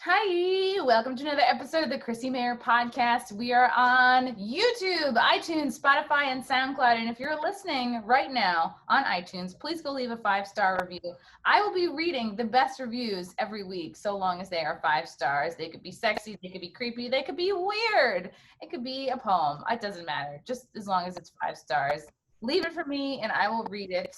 Hi, welcome to another episode of the Chrissy Mayer podcast. We are on YouTube, iTunes, Spotify, and SoundCloud. And if you're listening right now on iTunes, please go leave a 5-star review. I will be reading the best reviews every week, so long as they are 5 stars. They could be sexy, they could be creepy, they could be weird, it could be a poem. It doesn't matter, just as long as it's 5 stars. Leave it for me, and I will read it.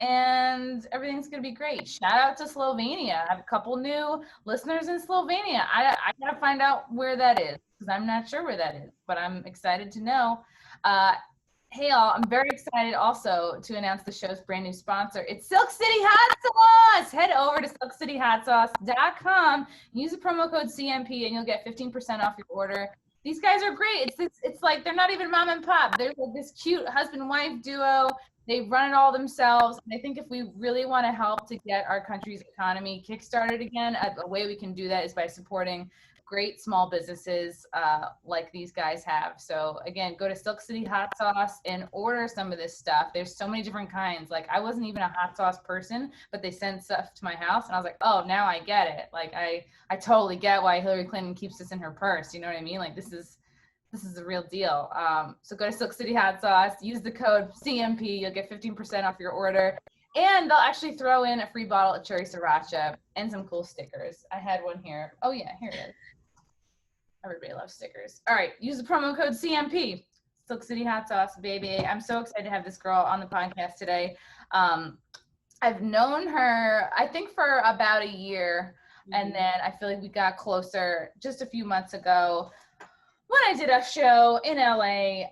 And everything's going to be great. Shout out to Slovenia. I have a couple new listeners in Slovenia. I got to find out where that is because I'm not sure where that is, but I'm excited to know. Hey, all, I'm very excited also to announce the show's brand new sponsor. It's Silk City Hot Sauce. Head over to silkcityhotsauce.com, use the promo code CMP, and you'll get 15% off your order. These guys are great. It's like they're not even mom and pop. They're like this cute husband-wife duo. They run it all themselves. And I think if we really want to help to get our country's economy kickstarted again, a way we can do that is by supporting great small businesses like these guys have. So again, go to Silk City Hot Sauce and order some of this stuff. There's so many different kinds. Like I wasn't even a hot sauce person, but they sent stuff to my house and I was like, oh, now I get it. Like I totally get why Hillary Clinton keeps this in her purse. You know what I mean? Like this is the real deal. So go to Silk City Hot Sauce, use the code CMP, you'll get 15% off your order. And they'll actually throw in a free bottle of cherry sriracha and some cool stickers. I had one here. Oh yeah, here it is. Everybody loves stickers. All right, use the promo code CMP, Silk City Hot Sauce, baby. I'm so excited to have this girl on the podcast today. I've known her, I think, for about a year. And then I feel like we got closer just a few months ago when I did a show in LA.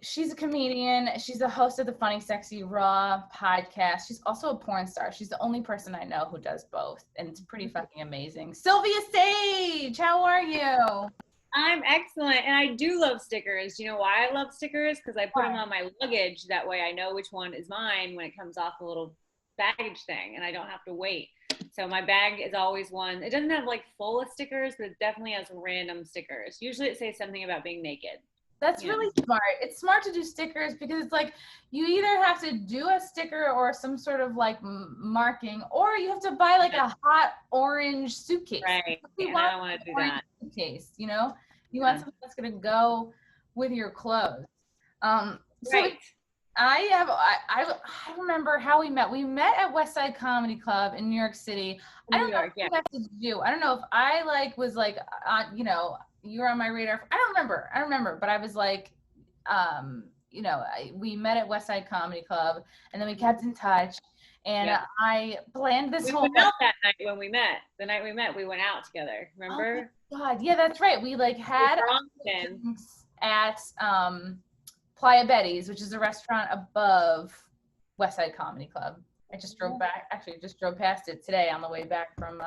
She's a comedian. She's the host of the Funny, Sexy, Raw podcast. She's also a porn star. She's the only person I know who does both. And it's pretty fucking amazing. Silvia Saige, how are you? I'm excellent. And I do love stickers. Do you know why I love stickers? Because I put them on my luggage. That way I know which one is mine when it comes off the little baggage thing and I don't have to wait. So my bag is always one. It doesn't have like full of stickers, but it definitely has random stickers. Usually it says something about being naked. That's really smart. It's smart to do stickers because it's like you either have to do a sticker or some sort of like marking, or you have to buy like a hot orange suitcase. Right. And I don't want to do that. Suitcase, you know, you want something that's going to go with your clothes. So I remember how we met. We met at West Side Comedy Club in New York City. I don't know if I like was like, you know, you were on my radar. I don't remember, but I was like, you know, we met at West Side Comedy Club and then we kept in touch and I planned this whole. We went out that night when we met. The night we met, we went out together. Remember? Oh my God. Yeah, that's right. We like had at Playa Betty's, which is a restaurant above West Side Comedy Club. I just drove past it today on the way back from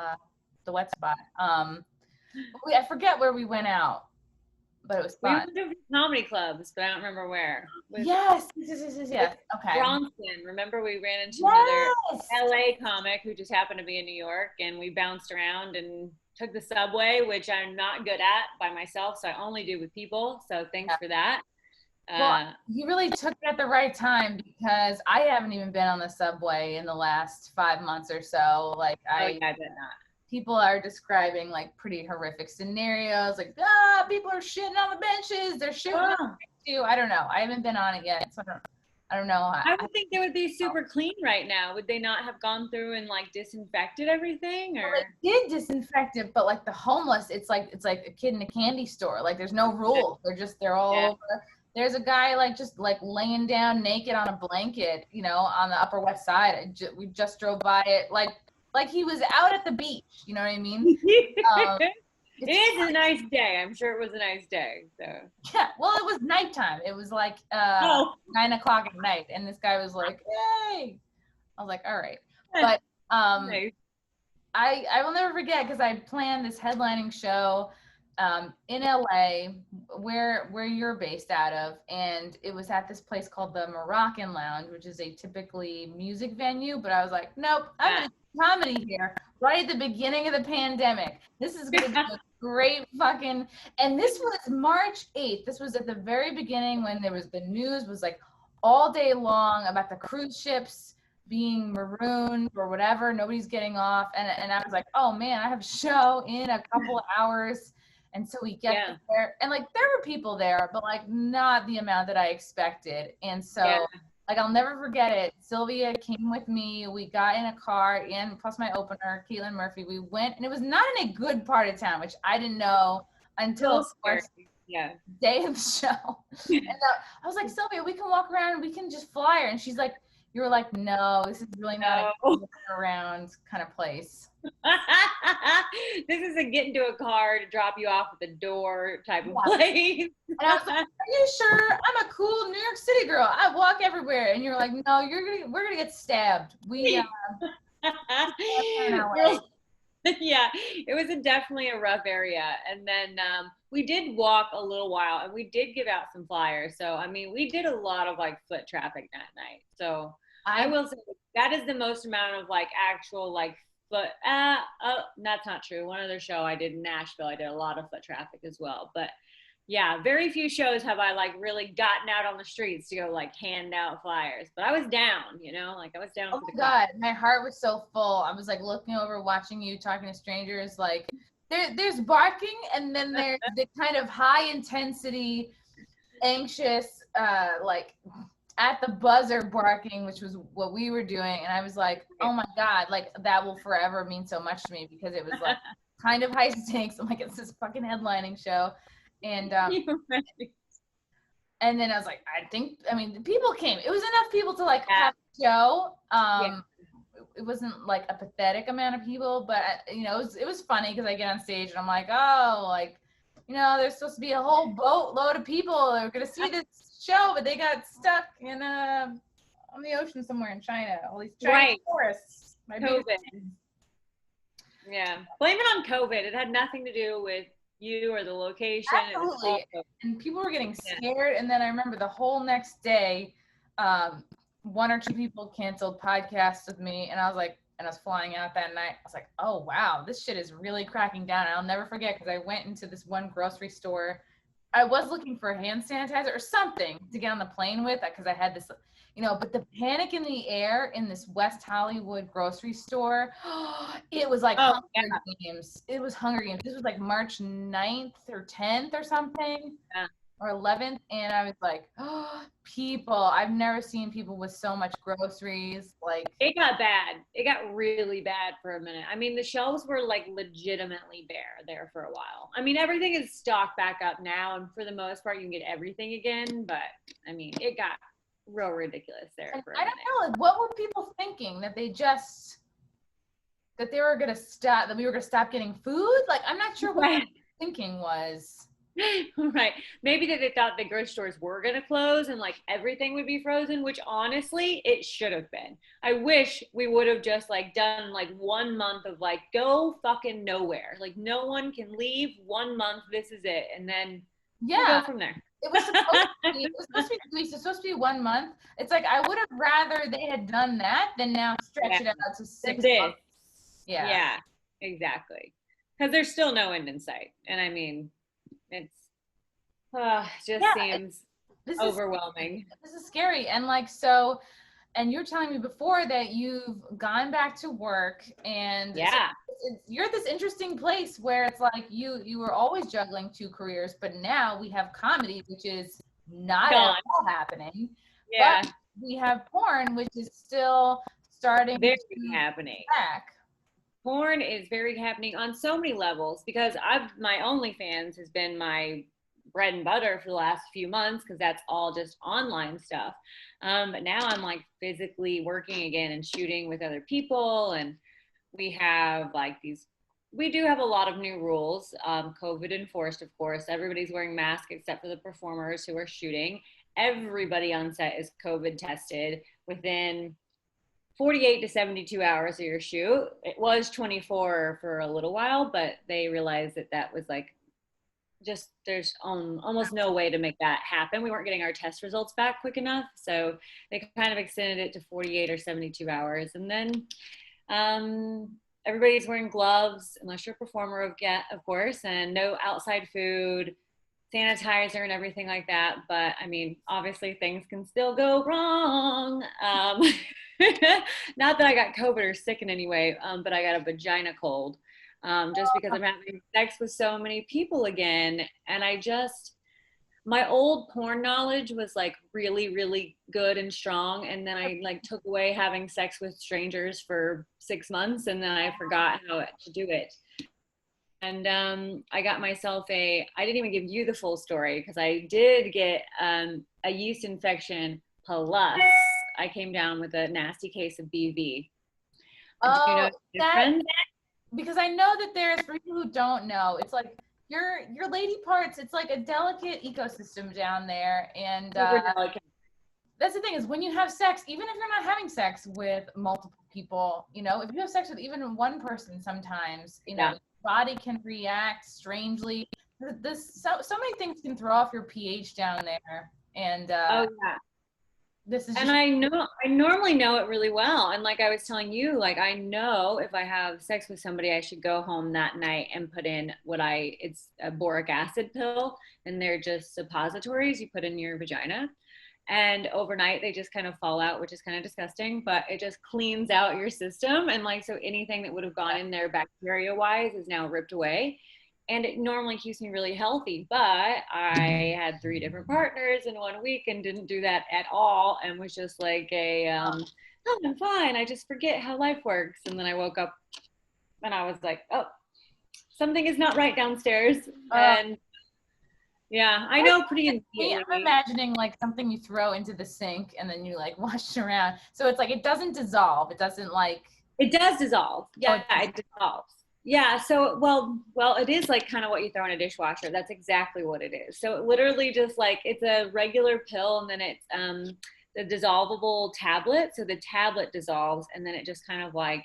the wet spot. I forget where we went out, but it was fun. We went to comedy clubs, but I don't remember where. Yes. Okay. Bronson. Remember we ran into another LA comic who just happened to be in New York, and we bounced around and took the subway, which I'm not good at by myself, so I only do with people. So thanks for that. Well, you really took it at the right time because I haven't even been on the subway in the last 5 months or so. Like I did not. People are describing like pretty horrific scenarios, like people are shitting on the benches, they're shooting on you. I don't know. I haven't been on it yet, so I don't know. I would think they would be super clean right now. Would they not have gone through and like disinfected everything? Or well, they did disinfect it, but like the homeless, it's like a kid in a candy store. Like there's no rules. They're all over. There's a guy like just like laying down naked on a blanket, you know, on the Upper West Side. We just drove by it like he was out at the beach. You know what I mean? It is a nice day. I'm sure it was a nice day. So yeah, well, it was nighttime. It was like 9 o'clock at night, and this guy was like, "Yay!" I was like, "All right," but nice. I will never forget because I planned this headlining show in LA where you're based out of, and it was at this place called the Moroccan Lounge, which is a typically music venue, but I was like, nope, I'm gonna do comedy here right at the beginning of the pandemic. This is gonna be a great fucking, and this was March 8th. This was at the very beginning when there was the news was like all day long about the cruise ships being marooned or whatever. Nobody's getting off. And I was like, oh man, I have a show in a couple of hours. And so we get there, and like there were people there, but like not the amount that I expected. And so like I'll never forget it. Sylvia came with me. We got in a car, and plus my opener, Caitlin Murphy. We went, and it was not in a good part of town, which I didn't know until of course, day of the show. And I was like, Sylvia, we can walk around, we can just fly her. And she's like, you were like, no, this is really not a around kind of place. This is a get into a car to drop you off at the door type of place. And I was like, are you sure? I'm a cool New York City girl. I walk everywhere. And you're like, no, we're gonna get stabbed. We yeah, it was definitely a rough area. And then we did walk a little while, and we did give out some flyers. So I mean, we did a lot of like foot traffic that night. So I will say that is the most amount of like actual like foot. That's not true. One other show I did in Nashville, I did a lot of foot traffic as well. But yeah, very few shows have I like really gotten out on the streets to go like hand out flyers. But I was down, you know, like I was down. Oh my God, my heart was so full. I was like looking over, watching you, talking to strangers. Like there's barking, and then there's the kind of high intensity, anxious, like at the buzzer barking, which was what we were doing. And I was like, oh my God, like that will forever mean so much to me, because it was like kind of high stakes. I'm like, it's this fucking headlining show. And and then I was like, I mean, the people came. It was enough people to like have a show. It wasn't like a pathetic amount of people, but you know, it was funny because I get on stage and I'm like, oh, like, you know, there's supposed to be a whole boatload of people that are gonna see this show, but they got stuck in on the ocean somewhere in China. All these Chinese tourists. COVID. Yeah, blame it on COVID. It had nothing to do with you or the location. Absolutely. And people were getting scared. And then I remember the whole next day, one or two people canceled podcasts with me, and I was like, and I was flying out that night. I was like, oh wow, this shit is really cracking down. And I'll never forget, because I went into this one grocery store. I was looking for hand sanitizer or something to get on the plane with, because I had this, you know, but the panic in the air in this West Hollywood grocery store, it was like Hunger Games. It was Hunger Games. This was like March 9th or 10th or something, or 11th. And I was like, oh, people, I've never seen people with so much groceries. Like, it got bad. It got really bad for a minute. I mean, the shelves were like legitimately bare there for a while. I mean, everything is stocked back up now, and for the most part, you can get everything again. But I mean, it got real ridiculous there. And I don't know, like, what were people thinking? That they were gonna stop, that we were gonna stop getting food? Like, I'm not sure what the thinking was. Right. Maybe that they thought the grocery stores were going to close and like everything would be frozen, which honestly, it should have been. I wish we would have just like done like 1 month of like, go fucking nowhere. Like no one can leave 1 month. This is it. And then we'll go from there. It was supposed to be 1 month. It's like, I would have rather they had done that than now stretch it out to 6 months. Yeah, exactly. Because there's still no end in sight. And I mean, it's just seems overwhelming. This is scary. And like, so, and you're telling me before that you've gone back to work, and you're at this interesting place where it's like you were always juggling 2 careers, but now we have comedy, which is not at all happening. Yeah. But we have porn, which is still starting to happening. Back. Porn is very happening on so many levels, because my OnlyFans has been my bread and butter for the last few months, because that's all just online stuff. But now I'm like physically working again and shooting with other people, and we have like we do have a lot of new rules, COVID enforced, of course. Everybody's wearing masks except for the performers who are shooting. Everybody on set is COVID tested within 48 to 72 hours of your shoot. It was 24 for a little while, but they realized that was like, just there's almost no way to make that happen. We weren't getting our test results back quick enough. So they kind of extended it to 48 or 72 hours. And then everybody's wearing gloves, unless you're a performer, of course, and no outside food. sanitizer and everything like that. But I mean, obviously things can still go wrong. Not that I got COVID or sick in any way, but I got a vagina cold, just because I'm having sex with so many people again. And my old porn knowledge was like really, really good and strong. And then I like took away having sex with strangers for 6 months, and then I forgot how to do it. And I got myself I didn't even give you the full story, because I did get a yeast infection plus I came down with a nasty case of BV. Do you know the difference? Because I know that there's, for people who don't know, it's like your lady parts, it's like a delicate ecosystem down there. And that's the thing, is when you have sex, even if you're not having sex with multiple people, you know, if you have sex with even one person, sometimes, you know, body can react strangely. So many things can throw off your pH down there. And this is I normally know it really well. And like I was telling you, like I know if I have sex with somebody, I should go home that night and put in it's a boric acid pill, and they're just suppositories you put in your vagina. And overnight they just kind of fall out, which is kind of disgusting, but it just cleans out your system. And like, so anything that would have gone in there bacteria wise is now ripped away. And it normally keeps me really healthy, but I had 3 different partners in 1 week and didn't do that at all. And was just like oh, I'm fine. I just forget how life works. And then I woke up and I was like, oh, something is not right downstairs. And yeah, I know pretty immediately. I'm imagining like something you throw into the sink and then you like wash it around. So it's like, it doesn't dissolve. It doesn't like. It does dissolve. Yeah, it dissolves. Yeah. So, well, it is like kind of what you throw in a dishwasher. That's exactly what it is. So it literally just like, it's a regular pill, and then it's the dissolvable tablet. So the tablet dissolves, and then it just kind of like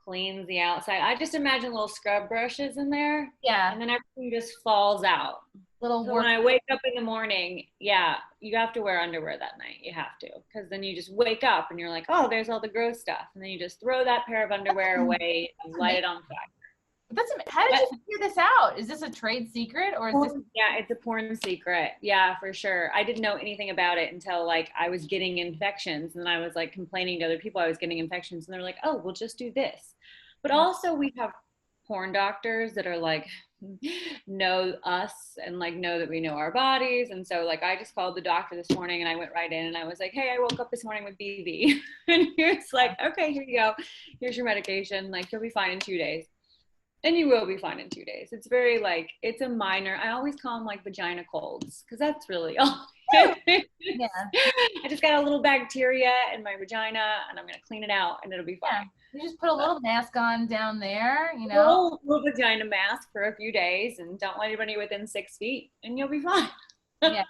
cleans the outside. I just imagine little scrub brushes in there. Yeah. And then everything just falls out. So when I wake up in the morning, yeah, you have to wear underwear that night. You have to, because then you just wake up and you're like, oh, there's all the gross stuff. And then you just throw that pair of underwear away and light it on fire. How did you figure this out? Is this a trade secret, or is this? Yeah, it's a porn secret. Yeah, for sure. I didn't know anything about it until like I was getting infections, and I was like complaining to other people I was getting infections, and they're like, oh, we'll just do this. But also we have porn doctors that are like, know us and like know that we know our bodies. And so like I just called the doctor this morning, and I went right in and I was like, hey, I woke up this morning with BV. And he was like, okay, here you go. Here's your medication. Like, you'll be fine in 2 days. And you will be fine in 2 days. It's very like, it's a minor, I always call them like vagina colds, because that's really all. Yeah. I just got a little bacteria in my vagina, and I'm going to clean it out, and it'll be fine. You just put a little mask on down there, you know. Little vagina mask for a few days, and don't let anybody within 6 feet, and you'll be fine. Yeah.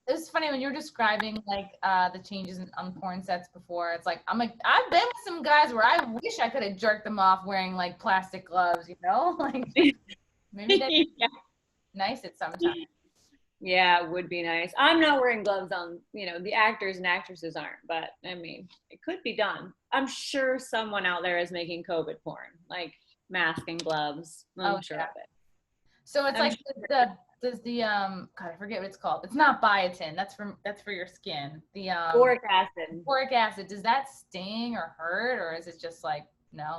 It's funny when you're describing like the changes on porn sets before. It's like, I'm like, I've been with some guys where I wish I could have jerked them off wearing like plastic gloves, you know, like maybe that's nice at some time. Yeah, it would be nice. I'm not wearing gloves on, you know, the actors and actresses aren't, but I mean, it could be done. I'm sure someone out there is making COVID porn, like mask and gloves. I'm sure of it. So it's like does the God, I forget what it's called. It's not biotin. That's for your skin. The boric acid. Boric acid. Does that sting or hurt, or is it just like no?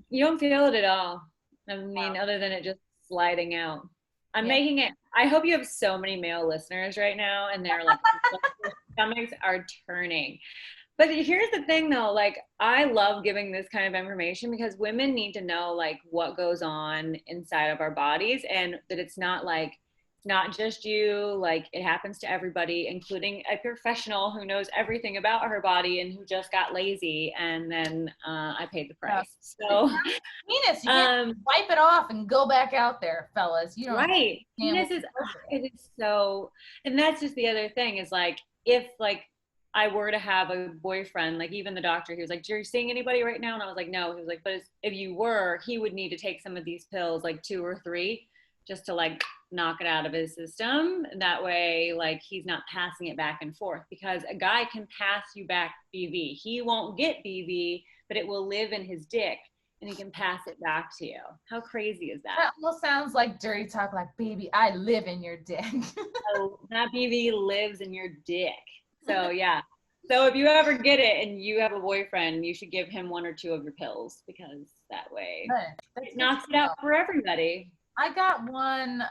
You don't feel it at all. I mean, other than it just sliding out. I'm making it. I hope you have so many male listeners right now, and they're like, their stomachs are turning. But here's the thing though, like I love giving this kind of information because women need to know like what goes on inside of our bodies, and that it's not like, it's not just you, like it happens to everybody, including a professional who knows everything about her body and who just got lazy, and then I paid the price. So penis, you can't wipe it off and go back out there, fellas. You don't. Right. Penis is, it is so, and that's just the other thing is like, if like I were to have a boyfriend, like even the doctor, he was like, are you seeing anybody right now? And I was like, no. He was like, but if you were, he would need to take some of these pills, like 2 or 3, just to like knock it out of his system. That way, like he's not passing it back and forth, because a guy can pass you back BV. He won't get BV, but it will live in his dick. and he can pass it back to you. How crazy is that? That almost sounds like dirty talk, like, baby, I live in your dick. Oh, that BB lives in your dick. So yeah. So if you ever get it and you have a boyfriend, you should give him 1 or 2 of your pills, because that way it knocks it out for everybody. I got one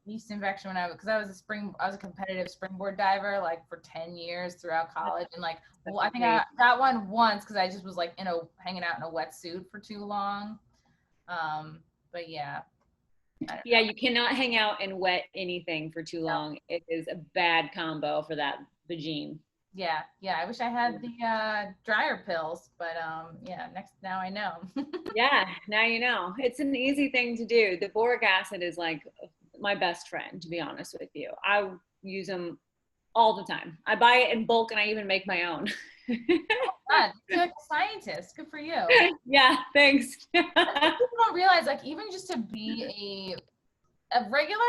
yeast infection when because I was a competitive springboard diver like for 10 years throughout college, and like I think I got one once because I just was like hanging out in a wetsuit for too long. But yeah. Yeah, you cannot hang out in wet anything for too long. It is a bad combo for that vagine. Yeah, I wish I had the dryer pills, but yeah, now I know. Yeah, now you know. It's an easy thing to do. The boric acid is like my best friend, to be honest with you. I use them all the time. I buy it in bulk and I even make my own. God, you're like a scientist. Good for you. Yeah, thanks. People don't realize, like, even just to be a regular,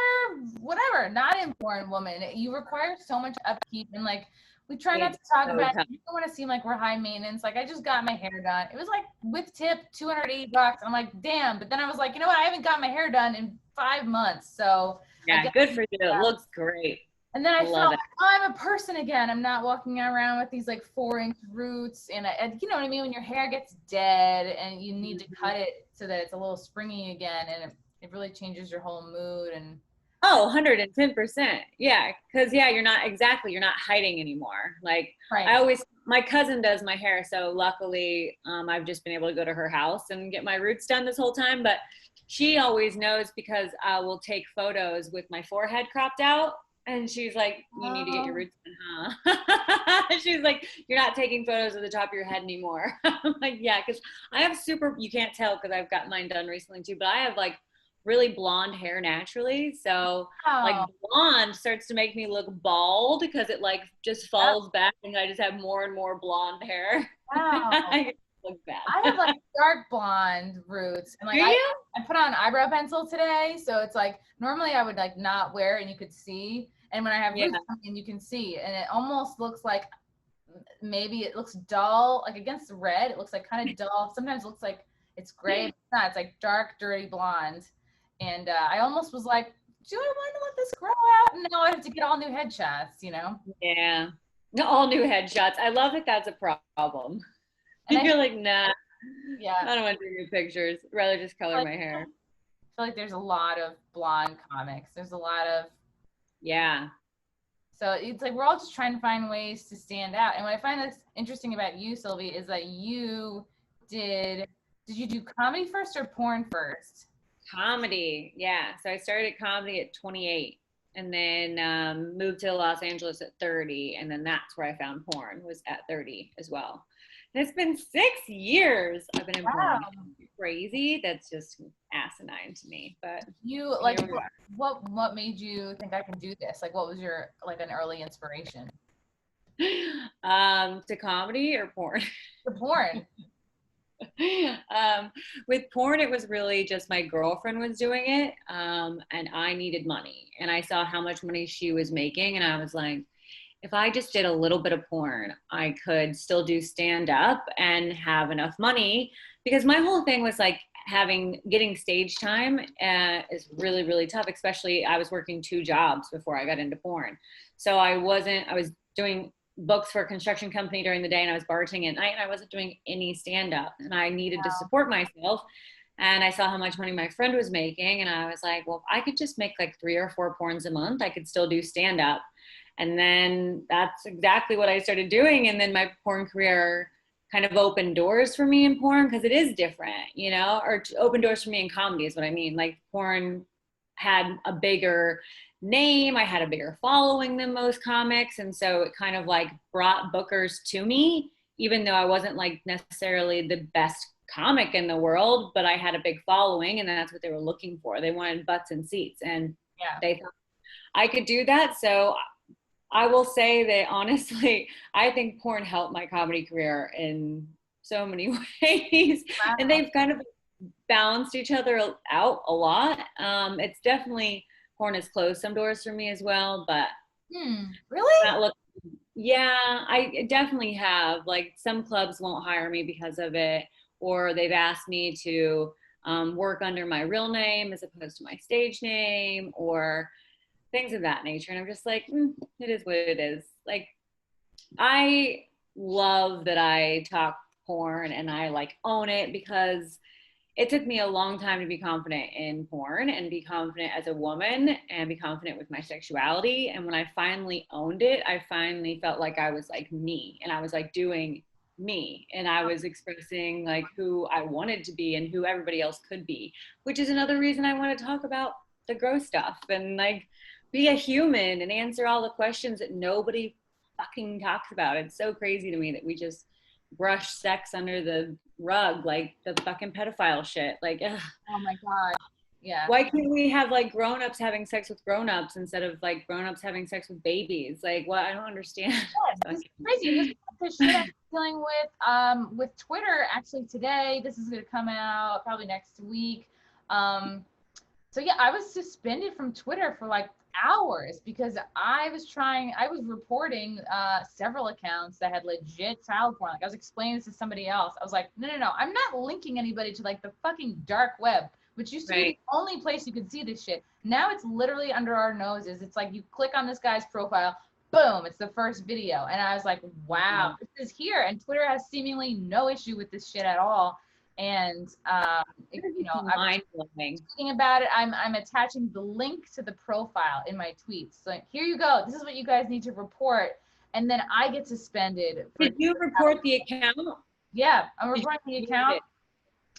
whatever, not important woman, you require so much upkeep, and like we try not to talk about it. We don't want to seem like we're high maintenance. Like, I just got my hair done. It was like with tip $280. I'm like, damn. But then I was like, you know what? I haven't got my hair done in 5 months. So yeah, good for you. It looks great. And then I felt like, oh, I'm a person again. I'm not walking around with these like 4-inch roots, and you know what I mean? When your hair gets dead and you need to cut it so that it's a little springy again, and it really changes your whole mood. And oh, 110%. Yeah. Cause yeah, you're not hiding anymore. Like my cousin does my hair. So luckily, I've just been able to go to her house and get my roots done this whole time. But she always knows, because I will take photos with my forehead cropped out. And she's like, you need to get your roots done, huh? She's like, you're not taking photos of the top of your head anymore. I'm like, yeah, because I have you can't tell because I've got mine done recently too, but I have like really blonde hair naturally. So like blonde starts to make me look bald because it like just falls back and I just have more and more blonde hair. Wow. Look bad. I have like dark blonde roots, and like I put on eyebrow pencil today, so it's like normally I would like not wear it and you could see, and when I have roots and you can see, and it almost looks like maybe it looks dull, like against the red it looks like kind of dull. Sometimes it looks like it's gray, but it's not. It's like dark dirty blonde, and I almost was like, do I want to let this grow out? And now I have to get all new headshots, you know? Yeah, all new headshots. I love that that's a problem. And you're like, nah, I don't want to do new pictures. I'd rather just color my hair. I feel like there's a lot of blonde comics. There's a lot of, so it's like we're all just trying to find ways to stand out. And what I find that's interesting about you, Sylvie, is that did you do comedy first or porn first? Comedy, yeah. So I started comedy at 28 and then moved to Los Angeles at 30. And then that's where I found porn, was at 30 as well. It's been 6 years I've been in porn. Crazy. That's just asinine to me. But you like what made you think I can do this? Like, what was your like an early inspiration? To comedy or porn? To porn. With porn, it was really just my girlfriend was doing it, and I needed money, and I saw how much money she was making, and I was like, if I just did a little bit of porn, I could still do stand up and have enough money, because my whole thing was like getting stage time is really, really tough. Especially I was working 2 jobs before I got into porn. So I was doing books for a construction company during the day, and I was bartending at night, and I wasn't doing any stand up, and I needed to support myself. And I saw how much money my friend was making, and I was like, well, if I could just make like 3 or 4 porns a month, I could still do stand up. And then that's exactly what I started doing. And then my porn career kind of opened doors for me in porn, because it is different, you know, or open doors for me in comedy is what I mean. Like, porn had a bigger name, I had a bigger following than most comics, and so it kind of like brought bookers to me, even though I wasn't like necessarily the best comic in the world, but I had a big following, and that's what they were looking for. They wanted butts and seats, and they thought I could do that. So I will say that honestly, I think porn helped my comedy career in so many ways. And they've kind of balanced each other out a lot. It's definitely, porn has closed some doors for me as well, but really? Yeah, I definitely have. Like, some clubs won't hire me because of it, or they've asked me to work under my real name as opposed to my stage name, or things of that nature. And I'm just like, it is what it is. Like, I love that I talk porn and I like own it, because it took me a long time to be confident in porn and be confident as a woman and be confident with my sexuality. And when I finally owned it, I finally felt like I was like me, and I was like doing me, and I was expressing like who I wanted to be and who everybody else could be, which is another reason I want to talk about the gross stuff and like be a human and answer all the questions that nobody fucking talks about. It's so crazy to me that we just brush sex under the rug like the fucking pedophile shit. Like, ugh. Oh my God. Yeah. Why can't we have like grown-ups having sex with grown-ups instead of like grown-ups having sex with babies? Like, what? I don't understand. Yeah, it's crazy. This is the shit I'm dealing with Twitter actually today. This is gonna come out probably next week. So yeah, I was suspended from Twitter for like hours because I was reporting several accounts that had legit child porn. Like, I was explaining this to somebody else. I was like, no, I'm not linking anybody to like the fucking dark web, which used to be the only place you could see this shit. Now it's literally under our noses. It's like you click on this guy's profile, boom, it's the first video. And I was like, wow, this is here. And Twitter has seemingly no issue with this shit at all. And I'm tweeting about it. I'm attaching the link to the profile in my tweets. So here you go. This is what you guys need to report. And then I get suspended. Did you report the account? Yeah, I'm reporting the account.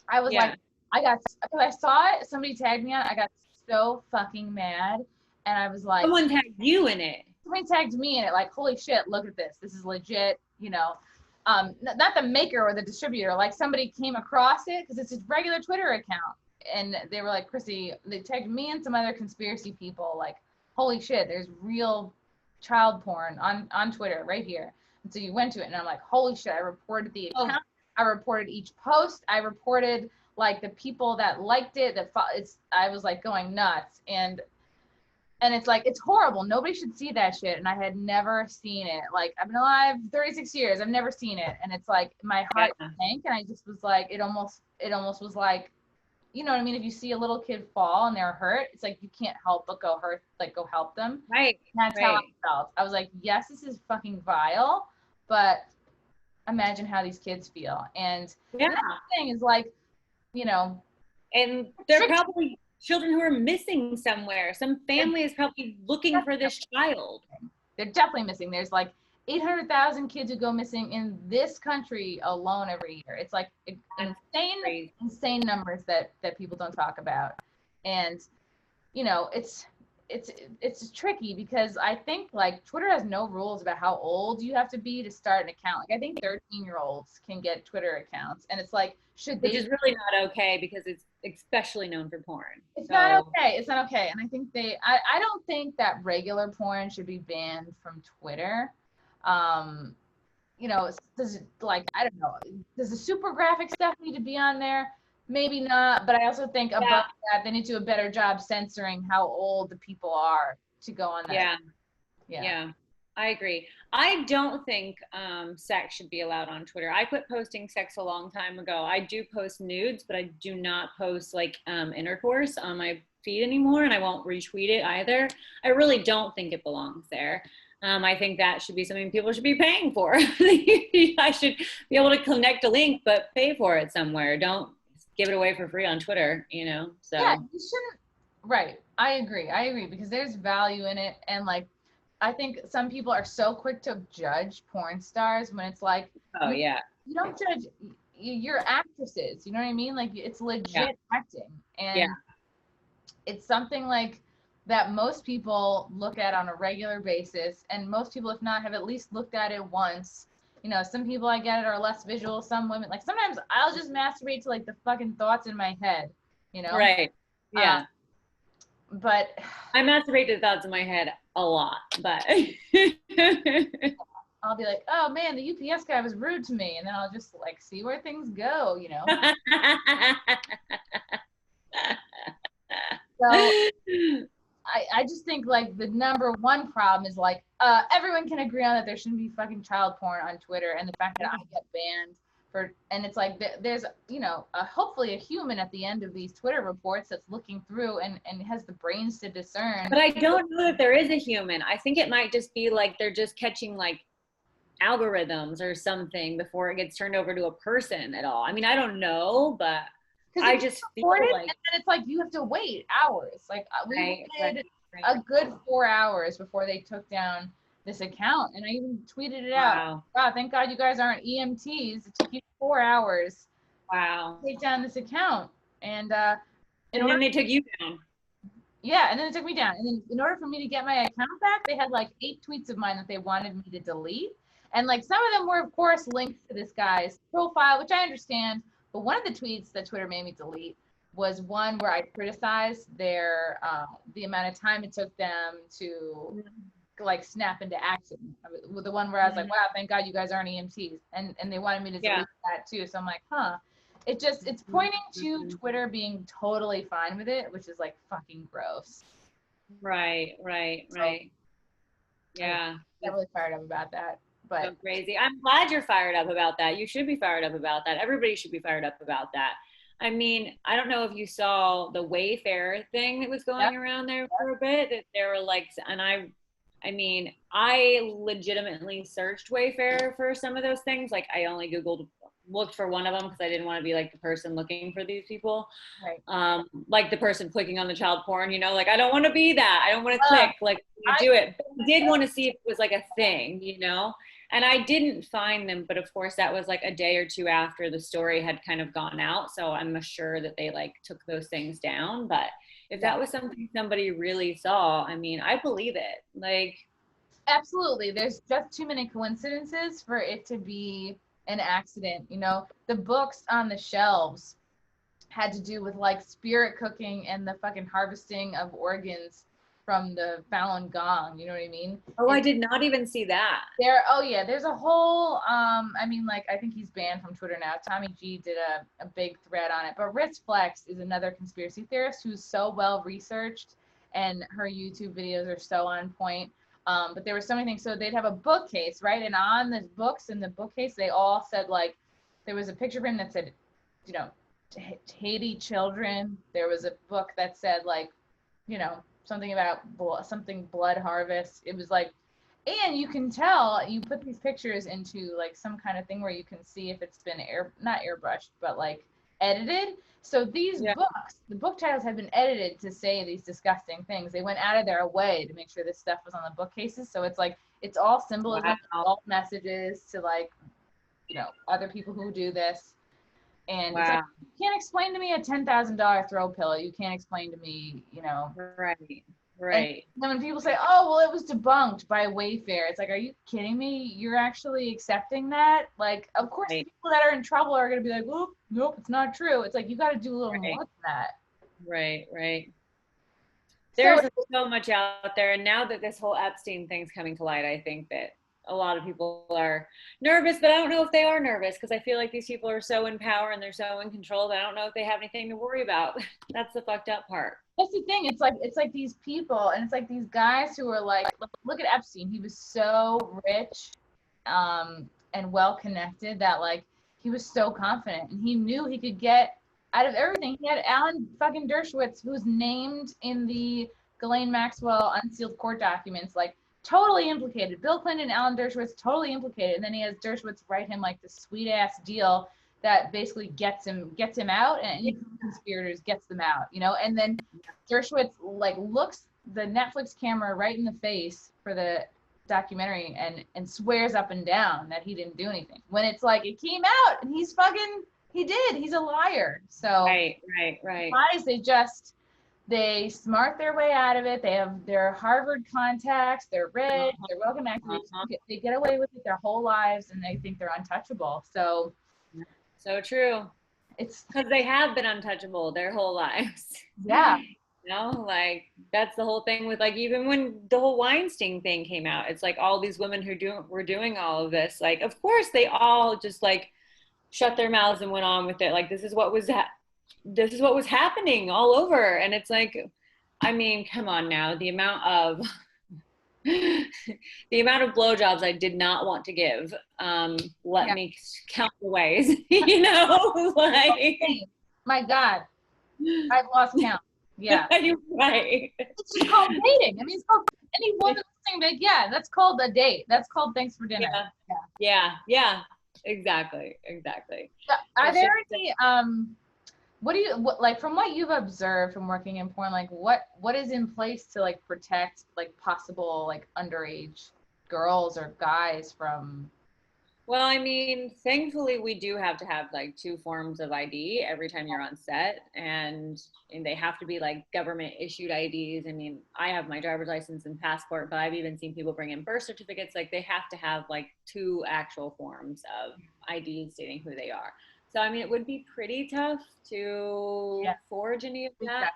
I was like, I saw it. Somebody tagged me on it. I got so fucking mad. And I was like, someone tagged you in it. Somebody tagged me in it. Like, holy shit, look at this. This is legit, not the maker or the distributor, like somebody came across it because it's a regular Twitter account. And they were like, Chrissy, they tagged me and some other conspiracy people, like, holy shit, there's real child porn on Twitter right here. And so you went to it and I'm like, holy shit, I reported the account. I reported each post. I reported like the people that liked it, I was like going nuts. And it's like, it's horrible. Nobody should see that shit. And I had never seen it. Like, I've been alive 36 years. I've never seen it. And it's like, my heart sank. And I just was like, it almost was like, you know what I mean? If you see a little kid fall and they're hurt, it's like, you can't help but go help them. Right. And that's how I felt. I was like, yes, this is fucking vile, but imagine how these kids feel. And the thing is like, and they're probably children who are missing somewhere. Some family is probably looking for this child. They're definitely missing. There's like 800,000 kids who go missing in this country alone every year. It's like insane numbers that people don't talk about. And, it's tricky because I think like Twitter has no rules about how old you have to be to start an account. Like, I think 13-year-olds can get Twitter accounts, and it's like, which is really not okay because it's especially known for porn. It's not okay. It's not okay. And I think I don't think that regular porn should be banned from Twitter. I don't know, does the super graphic stuff need to be on there? Maybe not, but I also think above that, they need to do a better job censoring how old the people are to go on that. Yeah, I agree. I don't think sex should be allowed on Twitter. I quit posting sex a long time ago. I do post nudes, but I do not post like intercourse on my feed anymore, and I won't retweet it either. I really don't think it belongs there. I think that should be something people should be paying for. I should be able to connect a link, but pay for it somewhere. Don't give it away for free on Twitter, so. Yeah, you shouldn't. Right. I agree because there's value in it. And like, I think some people are so quick to judge porn stars when it's like, you don't judge, you're actresses, you know what I mean? Like, it's legit acting. And it's something like that most people look at on a regular basis. And most people, if not, have at least looked at it once. Some people I get it are less visual. Some women, like, sometimes I'll just masturbate to like the fucking thoughts in my head, Right. Yeah. But I masturbate to thoughts in my head a lot, but I'll be like, oh man, the UPS guy was rude to me. And then I'll just like see where things go, So I just think like the number one problem is like everyone can agree on that there shouldn't be fucking child porn on Twitter, and the fact that I get banned and it's like there's, you know, hopefully a human at the end of these Twitter reports that's looking through and has the brains to discern. But I don't know if there is a human. I think it might just be like they're just catching like algorithms or something before it gets turned over to a person at all. I mean, I don't know, but I just feel like, and then it's like you have to wait hours. Like we waited a good 4 hours before they took down this account, and I even tweeted it out. Wow, thank God you guys aren't EMTs. It took you 4 hours. Wow. To take down this account, and then they took you down. Yeah, and then it took me down. And then in order for me to get my account back, they had like 8 tweets of mine that they wanted me to delete. And like some of them were, of course, linked to this guy's profile, which I understand. But one of the tweets that Twitter made me delete was one where I criticized their the amount of time it took them to like snap into action. With the one where I was like, wow, thank God you guys aren't EMTs. And they wanted me to delete that too. So I'm like, huh. It's pointing to Twitter being totally fine with it, which is like fucking gross. Right. Yeah. I'm really fired up about that. But so crazy. I'm glad you're fired up about that. You should be fired up about that. Everybody should be fired up about that. I mean, I don't know if you saw the Wayfair thing that was going around there for a bit, that there were like, and I mean, I legitimately searched Wayfair for some of those things. Like I only looked for one of them because I didn't want to be like the person looking for these people. Right. Like the person clicking on the child porn, you know, like I don't want to be that. I don't want to click like do it. But I did want to see if it was like a thing, you know? And I didn't find them, but of course that was like a day or two after the story had kind of gone out. So I'm sure that they like took those things down. But if that was something somebody really saw, I mean, I believe it. Like, absolutely. There's just too many coincidences for it to be an accident. You know, the books on the shelves had to do with like spirit cooking and the fucking harvesting of organs from the Falun Gong, you know what I mean? Oh, I did not even see that. There's a whole, I mean, like, I think he's banned from Twitter now. Tommy G did a big thread on it, but Ritz Flex is another conspiracy theorist who's so well researched, and her YouTube videos are so on point. But there were so many things. So they'd have a bookcase, right? And on the books in the bookcase, they all said, like, there was a picture of him that said, you know, Haiti children. There was a book that said, like, you know, something about blood harvest. It was like, and you can tell, you put these pictures into like some kind of thing where you can see if it's been not airbrushed, but like edited. So these books, the book titles have been edited to say these disgusting things. They went out of their way to make sure this stuff was on the bookcases. So it's like, it's all symbolism, all messages to like, you know, other people who do this. And it's like, you can't explain to me a $10,000 throw pillow. You can't explain to me, you know. Right. And then when people say, oh, well, it was debunked by Wayfair, it's like, are you kidding me? You're actually accepting that? Like, of course, people that are in trouble are going to be like, oh, nope, it's not true. It's like, you got to do a little more than that. Right. There's so much out there. And now that this whole Epstein thing's coming to light, I think that a lot of people are nervous, but I don't know if they are nervous because I feel like these people are so in power and they're so in control that I don't know if they have anything to worry about. That's the fucked up part. That's the thing. It's like these people, and it's like these guys who are like, look at Epstein. He was so rich, and well connected that like he was so confident, and he knew he could get out of everything. He had Alan fucking Dershowitz, who's named in the Ghislaine Maxwell unsealed court documents, like totally implicated. Bill Clinton, Alan Dershowitz, totally implicated, and then he has Dershowitz write him like this sweet ass deal that basically gets him out, and any conspirators gets them out, you know. And then Dershowitz like looks the Netflix camera right in the face for the documentary and swears up and down that he didn't do anything, when it's like it came out and he's a liar. So right. Guys, they smart their way out of it. They have their Harvard contacts, they're rich, they're well connected. They get away with it their whole lives, and they think they're untouchable. So true. It's because they have been untouchable their whole lives. Yeah. You know, like that's the whole thing with like, even when the whole Weinstein thing came out, it's like all these women who were doing all of this, like, of course they all just like shut their mouths and went on with it. Like, this is what was happening all over. And it's like, I mean, come on now, the amount of the amount of blowjobs I did not want to give. Let me count the ways, you know, like. My God, I've lost count. Yeah. You're right. It's just called dating. I mean, it's called, any woman listening, like, yeah, that's called a date. That's called thanks for dinner. Yeah. Exactly. Are there any, like, from what you've observed from working in porn, like what is in place to like protect like possible like underage girls or guys from? Well, I mean, thankfully we do have to have like 2 forms of ID every time you're on set, and they have to be like government issued IDs. I mean, I have my driver's license and passport, but I've even seen people bring in birth certificates. Like they have to have like 2 actual forms of ID stating who they are. So I mean, it would be pretty tough to forge any of that.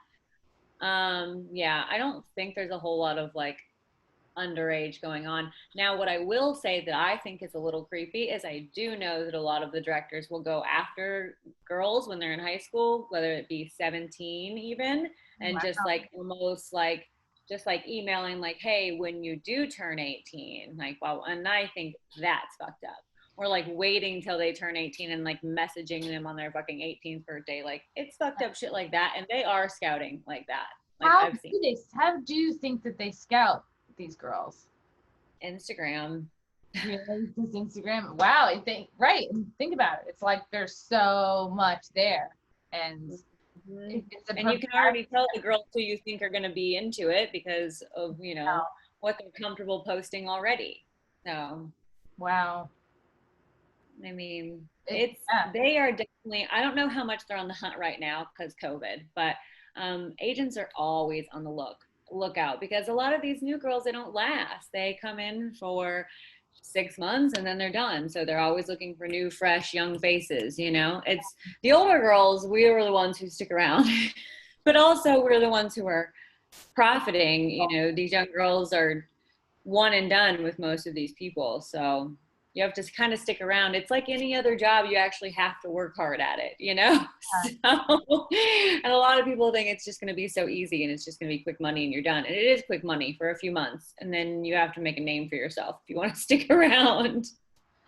I don't think there's a whole lot of like underage going on. Now, what I will say that I think is a little creepy is I do know that a lot of the directors will go after girls when they're in high school, whether it be 17 even, and just like almost like just like emailing like, hey, when you do turn 18, like, well, and I think that's fucked up. Or like waiting till they turn 18 and like messaging them on their fucking 18th birthday. Like it's fucked up shit like that. And they are scouting like that. Like How do you think that they scout these girls? Instagram. Really? Just Instagram? Wow. Think about it. It's like there's so much there. And and you can already tell the girls who you think are going to be into it because of, you know, what they're comfortable posting already. So, wow. I mean, they are definitely, I don't know how much they're on the hunt right now because COVID, but agents are always on the lookout because a lot of these new girls, they don't last. They come in for 6 months and then they're done. So they're always looking for new, fresh, young faces. You know, it's the older girls, we were the ones who stick around, but also we're the ones who are profiting. You know, these young girls are one and done with most of these people. So you have to kind of stick around. It's like any other job, you actually have to work hard at it, you know? So, and a lot of people think it's just going to be so easy and it's just going to be quick money and you're done. And it is quick money for a few months. And then you have to make a name for yourself if you want to stick around. And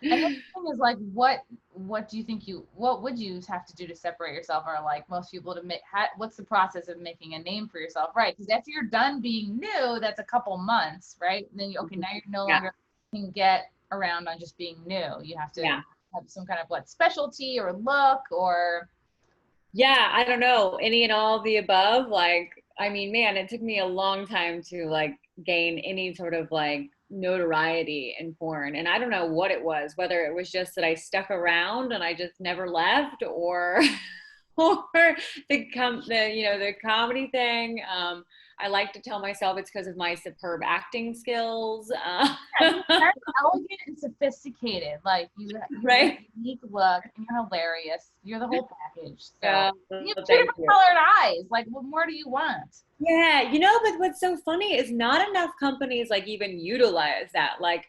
the thing is, like, what do you think what would you have to do to separate yourself, or like most people to make, what's the process of making a name for yourself, right? Because after you're done being new, that's a couple months, right? And then now you're no longer can get around on just being new. You have to have some kind of specialty or look or. Yeah, I don't know, any and all of the above. Like, I mean, man, it took me a long time to like gain any sort of like notoriety in porn, and I don't know what it was, whether it was just that I stuck around and I just never left, or the comedy thing. I like to tell myself it's because of my superb acting skills. You're very elegant and sophisticated. Like you have a unique look, and you're hilarious. You're the whole package. So you have 2 different colored eyes. Like, what more do you want? Yeah, you know, but what's so funny is not enough companies like even utilize that. Like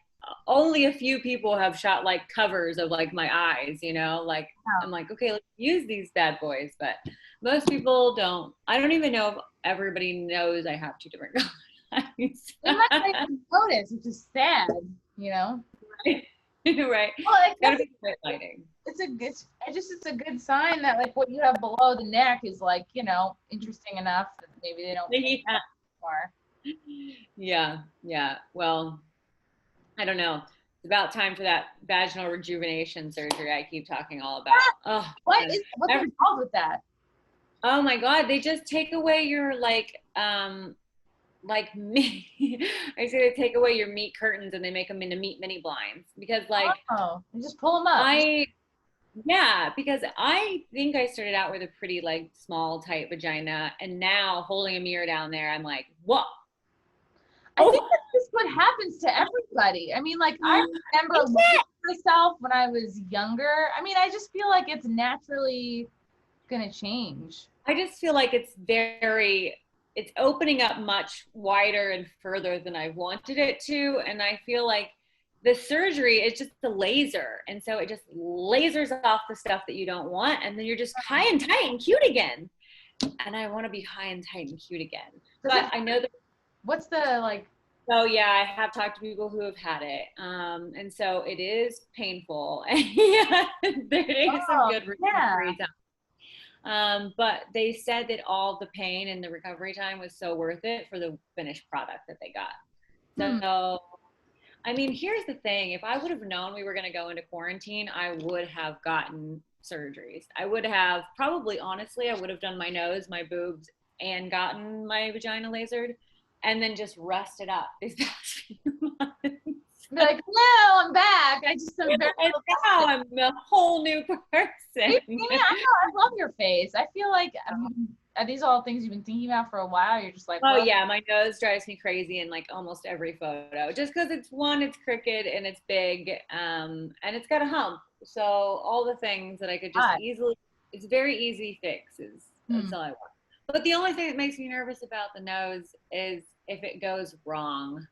only a few people have shot like covers of like my eyes, you know, like I'm like, okay, let's use these bad boys, but most people don't. I don't even know if everybody knows I have 2 different color eyes. They might not even notice, which is sad, you know. Right. Well, it's gotta be good lighting. It's a good sign that like what you have below the neck is like, you know, interesting enough that maybe they don't more. Yeah. Well, I don't know. It's about time for that vaginal rejuvenation surgery I keep talking all about. What's involved with that? Oh my God, they just take away your like me. I say they take away your meat curtains and they make them into meat mini blinds because like they just pull them up. Because I think I started out with a pretty like small tight vagina, and now holding a mirror down there, I'm like, whoa. I think that's just what happens to everybody. I mean, like I remember looking at myself when I was younger. I mean, I just feel like it's naturally gonna change. I just feel like it's opening up much wider and further than I wanted it to. And I feel like the surgery is just the laser. And so it just lasers off the stuff that you don't want. And then you're just high and tight and cute again. And I want to be high and tight and cute again. But I know that. What's the like So yeah, I have talked to people who have had it. And so it is painful. There is some Oh, good yeah. recovery time. But they said that all the pain and the recovery time was so worth it for the finished product that they got. Hmm. So, I mean, here's the thing. If I would have known we were going to go into quarantine, I would have gotten surgeries. I would have probably, honestly, I would have done my nose, my boobs, and gotten my vagina lasered and then just rested up these past few months. Be like, no, I'm back. I just am very And now I'm a whole new person. Are you kidding me? I know. I love your face. I feel like are these all things you've been thinking about for a while? You're just like, Oh well, yeah, my nose drives me crazy in like almost every photo. Just because it's crooked and it's big, and it's got a hump. So all the things that I could just God. easily, it's very easy fixes. Hmm. That's all I want. But the only thing that makes me nervous about the nose is if it goes wrong.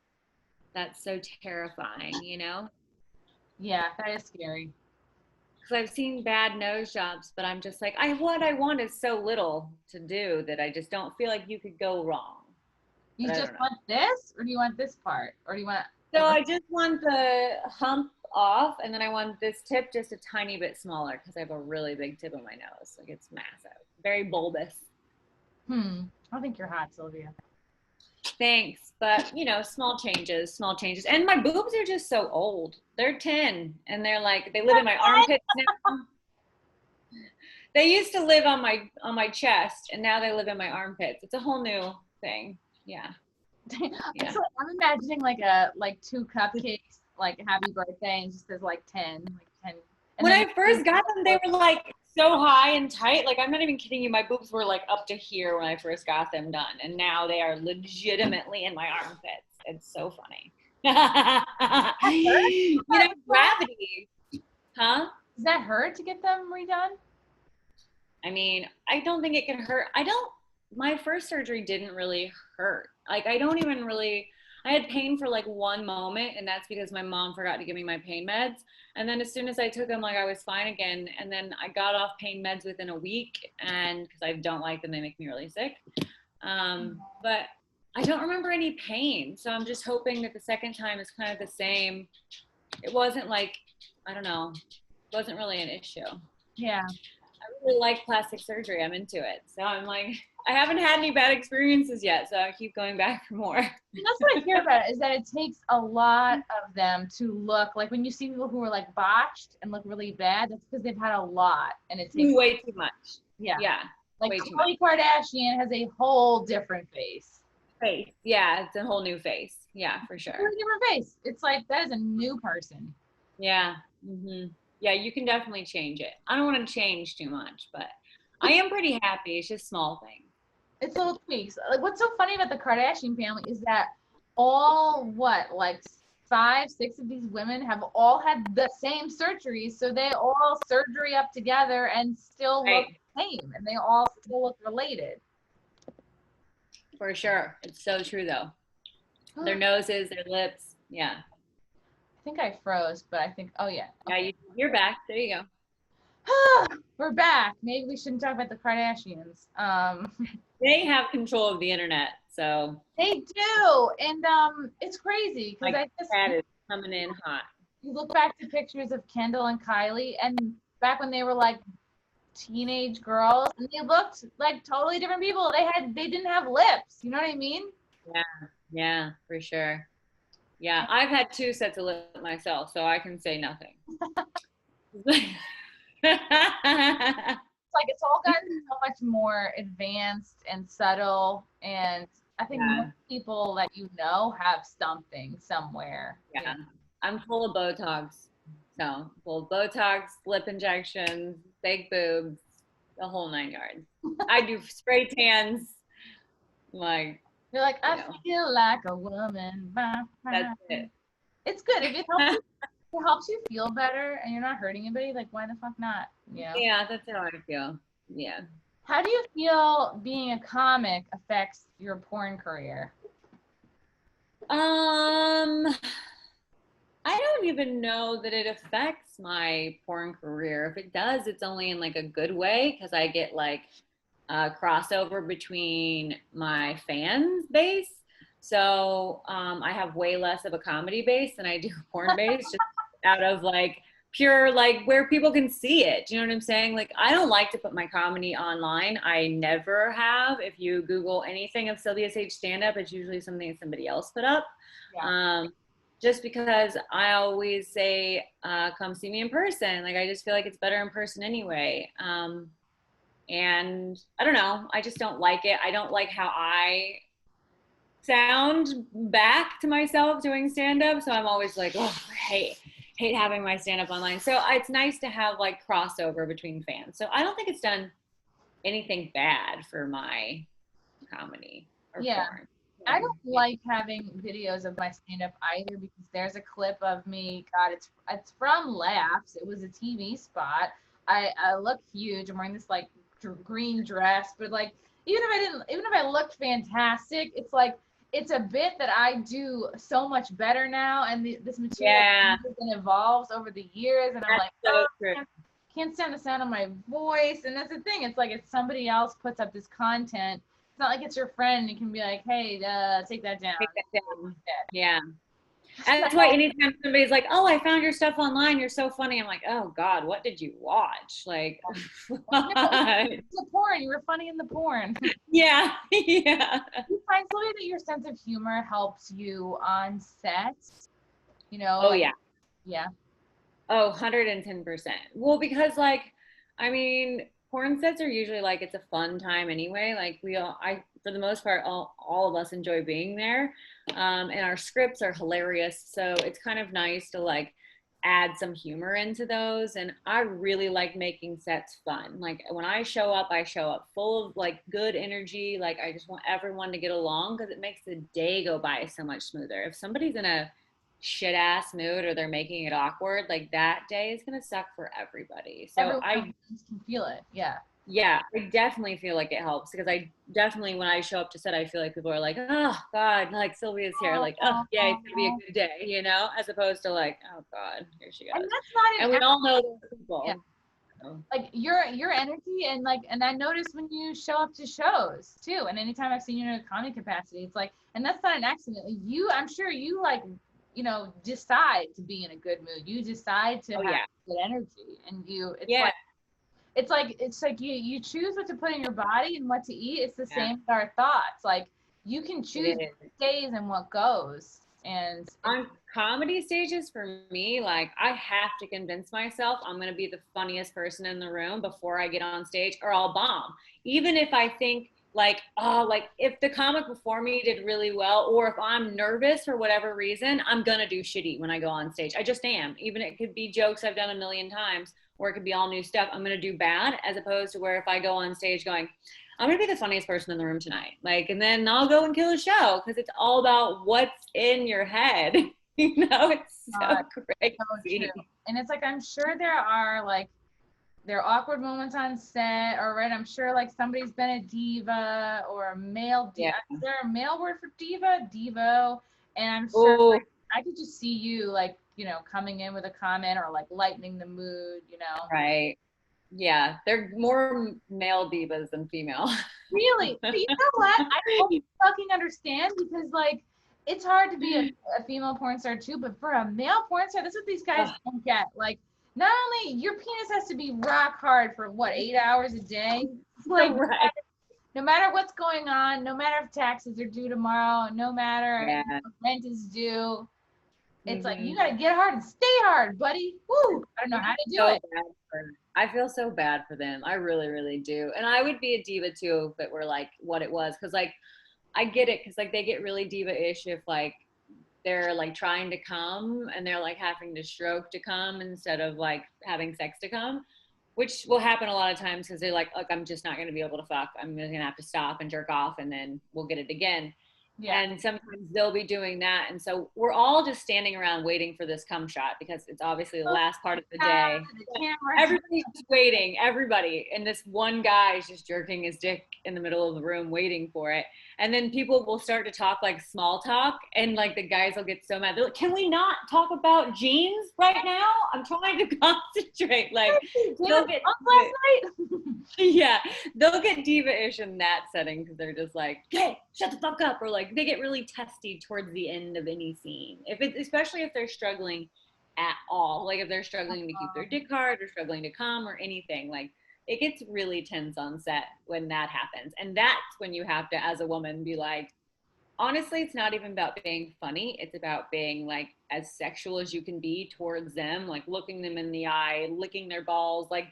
That's so terrifying, you know? Yeah, that is scary. Because I've seen bad nose jobs, but I'm just like, what I want is so little to do that I just don't feel like you could go wrong. You But I just don't know. want this, or do you want this part, or do you want So over? I just want the hump off, and then I want this tip just a tiny bit smaller because I have a really big tip on my nose. Like it's massive, very bulbous. I think you're hot, Sylvia. Thanks, but you know, small changes, small changes. And my boobs are just so old. They're 10, and they're like they live in my armpits now. They used to live on my chest, and now they live in my armpits. It's a whole new thing. Yeah, yeah. So I'm imagining like two cupcakes, like happy birthday, and it just says like 10, like 10. And When then I first got them, they were like so high and tight. Like I'm not even kidding you. My boobs were like up to here when I first got them done, and now they are legitimately in my armpits. It's so funny. You know, gravity, huh? does that hurt to get them redone? I mean, I don't think it can hurt. I don't, my first surgery didn't really hurt. Like, I don't even really, I had pain for like one moment, and that's because my mom forgot to give me my pain meds. And then as soon as I took them, like, I was fine again. And then I got off pain meds within a week, and because I don't like them, they make me really sick. But I don't remember any pain. So I'm just hoping that the second time is kind of the same. It wasn't like, I don't know, it wasn't really an issue. Yeah. I really like plastic surgery. I'm into it. So I'm like, I haven't had any bad experiences yet. So I keep going back for more. And that's what I hear about it, is that it takes a lot of them to look like when you see people who are like botched and look really bad, that's because they've had a lot and it takes Way too much. yeah. Yeah. Like Way too much. Khloe Kardashian has a whole different face. Face. Yeah. It's a whole new face. Yeah, for sure. Totally different face. It's like that is a new person. Yeah. Mm-hmm. Yeah, you can definitely change it. I don't want to change too much, but I am pretty happy. It's just small things. It's little tweaks. Like what's so funny about the Kardashian family is that all like 5, 6 of these women have all had the same surgeries, so they all surgery up together and still look Right. the same, and they all still look related. For sure. It's so true though. Their noses, their lips. Yeah. I think I froze, but I think oh yeah. Yeah, you're back. There you go. We're back. Maybe we shouldn't talk about the Kardashians. They have control of the internet, so They do, and it's crazy because my I just cat is coming in hot. you look back to pictures of Kendall and Kylie, and back when they were like teenage girls, and they looked like totally different people. They didn't have lips. You know what I mean? Yeah, yeah, for sure. Yeah, I've had 2 sets of lips myself, so I can say nothing. It's like it's all gotten so much more advanced and subtle, and I think Yeah, most people that you know have something somewhere. yeah. I'm full of Botox. So full of Botox, lip injections, fake boobs, the whole 9 yards. I do spray tans, like, You're like, you I know, feel like a woman. that's it. It's good if it helps you feel better and you're not hurting anybody. Like, why the fuck not? You know? Yeah, that's how I feel. Yeah. How do you feel being a comic affects your porn career? Um, I don't even know that it affects my porn career. If it does, it's only in like a good way because I get like a crossover between my fans base. So I have way less of a comedy base than I do porn base, just out of like pure, like where people can see it. Do you know what I'm saying? Like, I don't like to put my comedy online. I never have. If you Google anything of Silvia Saige stand-up, it's usually something that somebody else put up. Yeah. Just because I always say, come see me in person. Like, I just feel like it's better in person anyway. And I don't know, I just don't like it. I don't like how I sound back to myself doing stand-up. So I'm always like, oh, I hate having my stand-up online. So it's nice to have like crossover between fans. So I don't think it's done anything bad for my comedy or porn. I don't like having videos of my stand-up either, because there's a clip of me. God, it's from Laughs. It was a TV spot. I look huge. I'm wearing this like green dress, but like even if I looked fantastic, it's like it's a bit that I do so much better now, and this material evolves over the years, and I'm like, so can't stand the sound of my voice. And that's the thing. It's like if somebody else puts up this content, it's not like it's your friend. You can be like, hey, take that down. Yeah. That's why anytime somebody's like, oh, I found your stuff online, you're so funny, I'm like, oh God, what did you watch? Like, it's a porn. You were funny in the porn. Yeah. You find, Sylvia, that your sense of humor helps you on set? You know? Oh, like, yeah. Yeah. Oh, 110%. Well, because like, I mean, porn sets are usually like, it's a fun time anyway. Like for the most part, all of us enjoy being there. And our scripts are hilarious. So it's kind of nice to like add some humor into those. And I really like making sets fun. Like when I show up full of like good energy. Like I just want everyone to get along, because it makes the day go by so much smoother. If somebody's in a shit ass mood or they're making it awkward, like that day is gonna suck for everybody. So everyone can feel it. Yeah, I definitely feel like it helps, because I definitely, when I show up to set, I feel like people are like, oh God, like Sylvia's here, like, oh yeah, it's gonna be a good day, you know, as opposed to like, oh God, here she goes. And that's not and we all know those people. Yeah. Like your energy, and like, and I noticed when you show up to shows too, and anytime I've seen you in a comedy capacity, it's like, and that's not an accident. Like I'm sure you like, you know, decide to be in a good mood. You decide to have good energy, and it's like you choose what to put in your body and what to eat. It's the same with our thoughts. Like you can choose what stays and what goes. And on comedy stages, for me, like I have to convince myself I'm going to be the funniest person in the room before I get on stage, or I'll bomb. Even if I think like, oh, like if the comic before me did really well, or if I'm nervous for whatever reason, I'm going to do shitty when I go on stage. I just am. Even it could be jokes I've done a million times, or it could be all new stuff. I'm going to do bad, as opposed to where if I go on stage going, I'm going to be the funniest person in the room tonight. Like, and then I'll go and kill a show, because it's all about what's in your head. You know, it's so crazy. So true. And it's like, I'm sure there are awkward moments on set, or right, I'm sure like somebody's been a diva or a male diva. Is there a male word for diva? Devo. And I'm sure like, I could just see you like, you know, coming in with a comment or like lightening the mood, you know. Right. Yeah, they're more male divas than female. Really? But you know what? I don't fucking understand, because like it's hard to be a female porn star too, but for a male porn star, that's what these guys don't get. Like, not only your penis has to be rock hard for what, 8 hours a day? Like no matter what's going on, no matter if taxes are due tomorrow, no matter if rent is due, it's like you gotta get hard and stay hard, buddy. Woo! I don't know how to do it. I feel so bad for them. I really, really do. And I would be a diva too if it were like what it was. Cause like, I get it. Cause like they get really diva-ish if like they're like trying to come and they're like having to stroke to come instead of like having sex to come, which will happen a lot of times. Cause they're like, look, I'm just not going to be able to fuck. I'm going to have to stop and jerk off, and then we'll get it again. Yeah. And sometimes they'll be doing that. And so we're all just standing around waiting for this cum shot, because it's obviously the last part of the day. Everybody's just waiting, everybody. And this one guy is just jerking his dick in the middle of the room waiting for it. And then people will start to talk like small talk, and like the guys will get so mad. They're like, can we not talk about jeans right now? I'm trying to concentrate. Like, they'll get last night. Yeah, they'll get diva-ish in that setting, because they're just like, okay, shut the fuck up, or like they get really testy towards the end of any scene. Especially if they're struggling at all, like if they're struggling to keep their dick hard or struggling to come or anything, like it gets really tense on set when that happens. And that's when you have to, as a woman, be like, honestly, it's not even about being funny. It's about being like as sexual as you can be towards them, like looking them in the eye, licking their balls, like,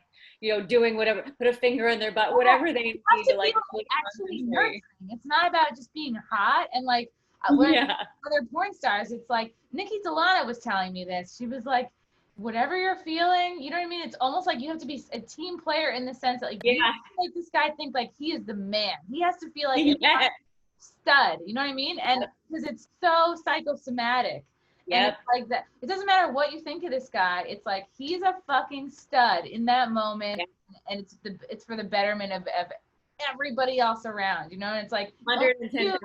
doing whatever, put a finger in their butt, whatever they need to like actually nurturing. It's not about just being hot and like when other porn stars, it's like Nikki Delano was telling me this. She was like, whatever you're feeling, you know what I mean? It's almost like you have to be a team player in the sense that like you have to make this guy think like he is the man. He has to feel like stud, you know what I mean? And because it's so psychosomatic. And it's like that. It doesn't matter what you think of this guy. It's like he's a fucking stud in that moment, and it's for the betterment of everybody else around, you know. And it's like 110%.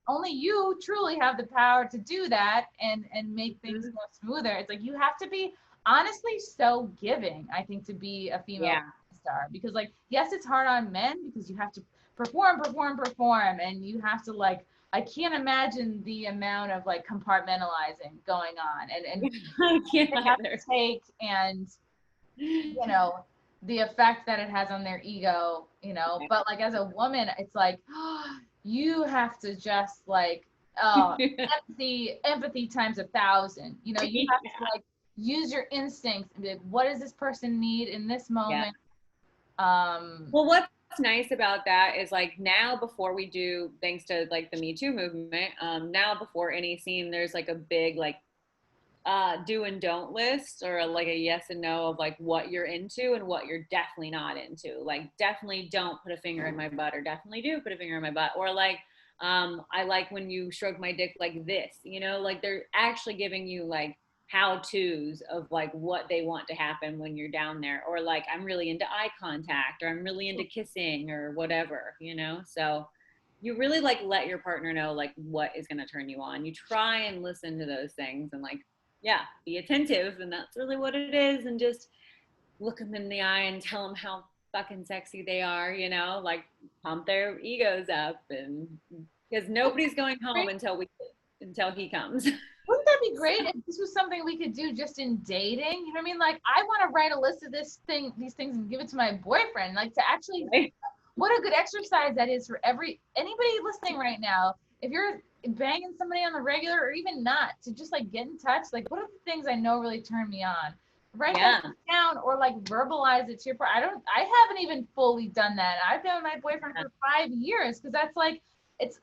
Only you truly have the power to do that and make things go smoother. It's like you have to be honestly so giving, I think, to be a female star, because like yes, it's hard on men because you have to perform, and you have to like, I can't imagine the amount of like compartmentalizing going on and I can't have to take, and the effect that it has on their ego, but like as a woman, it's like you have to just like empathy times 1,000. You have to like use your instincts and be like, what does this person need in this moment? Well, what's nice about that is like now before we do, thanks to like the Me Too movement, now before any scene, there's like a big like do and don't list, or like a yes and no of like what you're into and what you're definitely not into. Like definitely don't put a finger in my butt, or definitely do put a finger in my butt, or like I like when you stroke my dick like this, like they're actually giving you like how-tos of like what they want to happen when you're down there, or like I'm really into eye contact, or I'm really into kissing, or whatever, so you really like let your partner know like what is going to turn you on. You try and listen to those things and like be attentive, and that's really what it is. And just look them in the eye and tell them how fucking sexy they are, like pump their egos up, and because nobody's going home until he comes. Wouldn't that be great if this was something we could do just in dating? You know what I mean? Like I want to write a list of these things and give it to my boyfriend, like to actually what a good exercise that is for anybody listening right now. If you're banging somebody on the regular, or even not, to just like get in touch, like what are the things I know really turn me on? Write that down, or like verbalize it to your partner. I haven't even fully done that. I've been with my boyfriend for 5 years, because that's like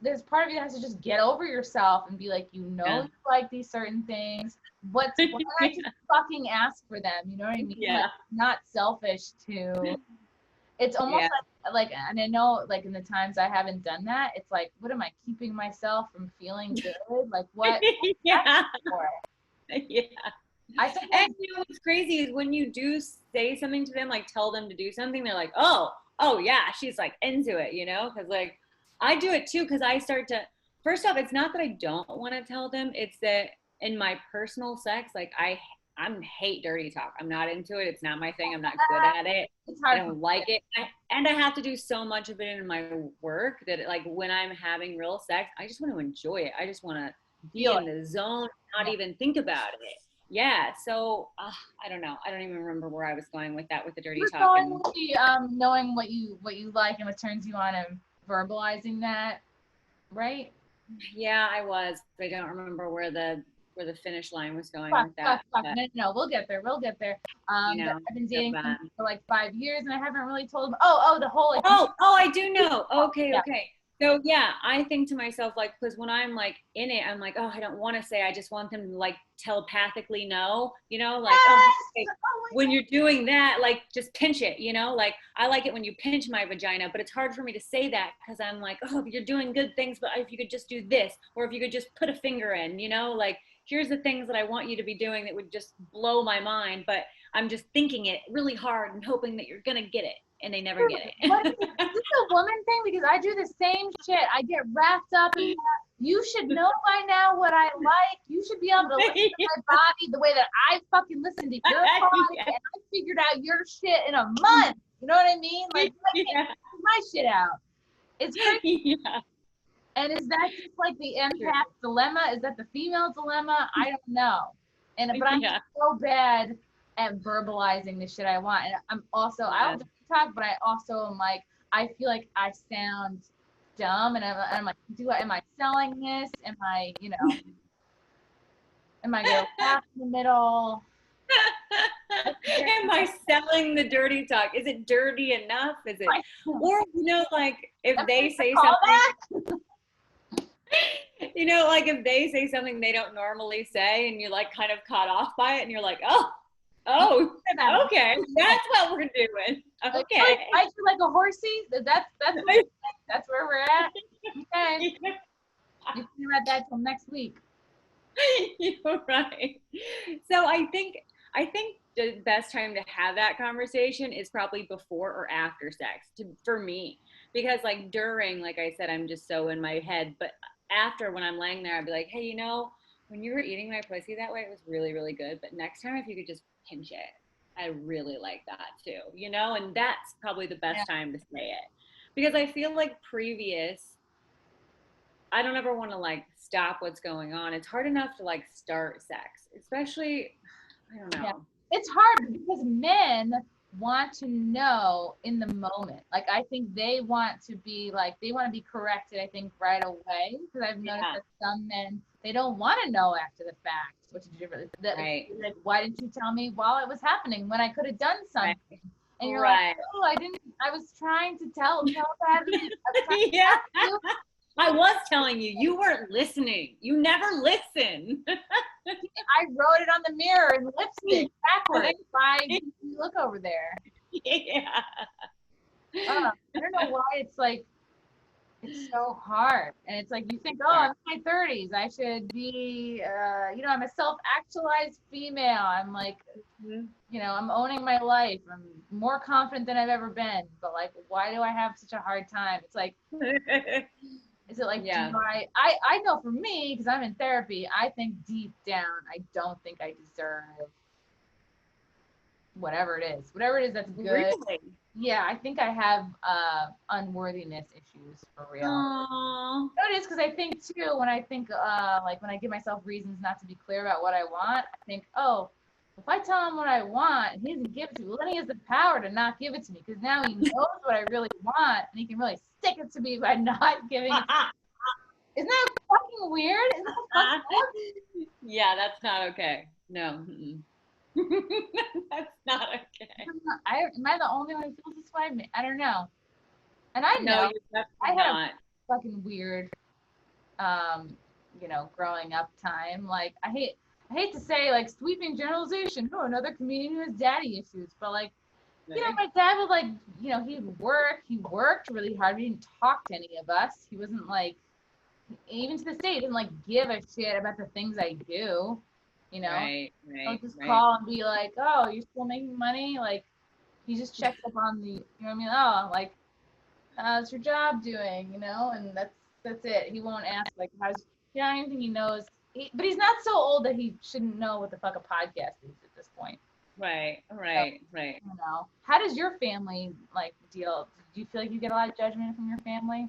there's part of you that has to just get over yourself and be like, you like these certain things. Why not just fucking ask for them? You know what I mean? Yeah. Like, not selfish to. It's almost like, and I know like in the times I haven't done that, it's like, what am I keeping myself from feeling good? Like what? I think, and what's crazy is when you do say something to them, like tell them to do something, they're like, oh yeah, she's like into it, because like I do it too, because I start to, first off, it's not that I don't want to tell them, it's that in my personal sex, like I hate dirty talk. I'm not into it. It's not my thing. I'm not good at it. I don't like it. And I have to do so much of it in my work that like when I'm having real sex, I just want to enjoy it. I just want to be in the zone, not even think about it. Yeah. So I don't know. I don't even remember where I was going with that, with the dirty talk. Knowing what you like and what turns you on, and verbalizing that, right? Yeah, I was. I don't remember where the finish line was going with that. No, we'll get there. I've been dating him for like 5 years, and I haven't really told him. The whole. Like, I do know. Okay. So yeah, I think to myself, like, because when I'm like in it, I'm like, I don't want to say. I just want them to like telepathically know, like, when you're doing that, like, just pinch it, like I like it when you pinch my vagina, but it's hard for me to say that because I'm like, you're doing good things, but if you could just do this, or if you could just put a finger in, like, here's the things that I want you to be doing that would just blow my mind, but I'm just thinking it really hard and hoping that you're gonna get it. And they never get it. Is this a woman thing? Because I do the same shit. I get wrapped up in that. You should know by now what I like. You should be able to listen to my body the way that I fucking listen to your body. And I figured out your shit in a month. You know what I mean? Like, my shit out. It's crazy. And is that just like the empath dilemma? Is that the female dilemma? I don't know. But I'm so bad at verbalizing the shit I want. And I'm also, I don't talk, but I also am like, I feel like I sound dumb, and I'm like, am I selling this? Am I, am I gonna laugh in the middle? Am I selling the dirty talk? Is it dirty enough? Is it, or like if they say something, like if they say something they don't normally say, and you're like kind of caught off by it, and you're like, oh, okay, that's what we're doing. Okay, I feel like a horsey. That's where we're at. Okay, you can read that till next week. You're right. So I think the best time to have that conversation is probably before or after sex for me, because like during, like I said, I'm just so in my head, but after, when I'm laying there, I'd be like, hey, when you were eating my pussy that way, it was really, really good, but next time if you could just pinch it, I really like that too, and that's probably the best time to say it, because I feel like I don't ever want to like stop what's going on. It's hard enough to like start sex, especially, I don't know. Yeah. It's hard because men want to know in the moment. Like, I think they want to be corrected, I think, right away. Because I've noticed that some men, they don't want to know after the fact. What did you really, like, why didn't you tell me while it was happening when I could have done something? Right. And you're like, oh, I was trying to tell that. Yeah. I was telling you, you weren't listening. You never listen. I wrote it on the mirror in lipstick backwards. Why did you look over there? Yeah. I don't know why it's so hard. And it's like, you think, oh, I'm in my 30s. I should be, I'm a self-actualized female. I'm like, I'm owning my life. I'm more confident than I've ever been. But like, why do I have such a hard time? It's like, is it like, I know for me, because I'm in therapy, I think deep down, I don't think I deserve whatever it is that's good. Really? Yeah, I think I have unworthiness issues for real. Aww. So it is, because I think too, when I think like when I give myself reasons not to be clear about what I want, I think, oh, if I tell him what I want and he doesn't give it to me, well, then he has the power to not give it to me, because now he knows what I really want and he can really stick it to me by not giving it to me. Isn't that fucking weird? Isn't that fucking weird? Yeah, that's not okay. No. That's not okay. Am I the only one who feels this way? I don't know. And I know I had a fucking weird, growing up time. Like, I hate to say, like, sweeping generalization. Oh, another comedian who has daddy issues. But like, my dad would, like, he worked really hard. He didn't talk to any of us. He wasn't like, even to this day, he didn't like give a shit about the things I do. He'll just call and be like, oh, you're still making money? Like, he just checks up on the, you know what I mean? Oh, like, how's your job doing? And that's it. He won't ask, like, I don't even think he knows. But he's not so old that he shouldn't know what the fuck a podcast is at this point. Right. How does your family, like, deal? Do you feel like you get a lot of judgment from your family?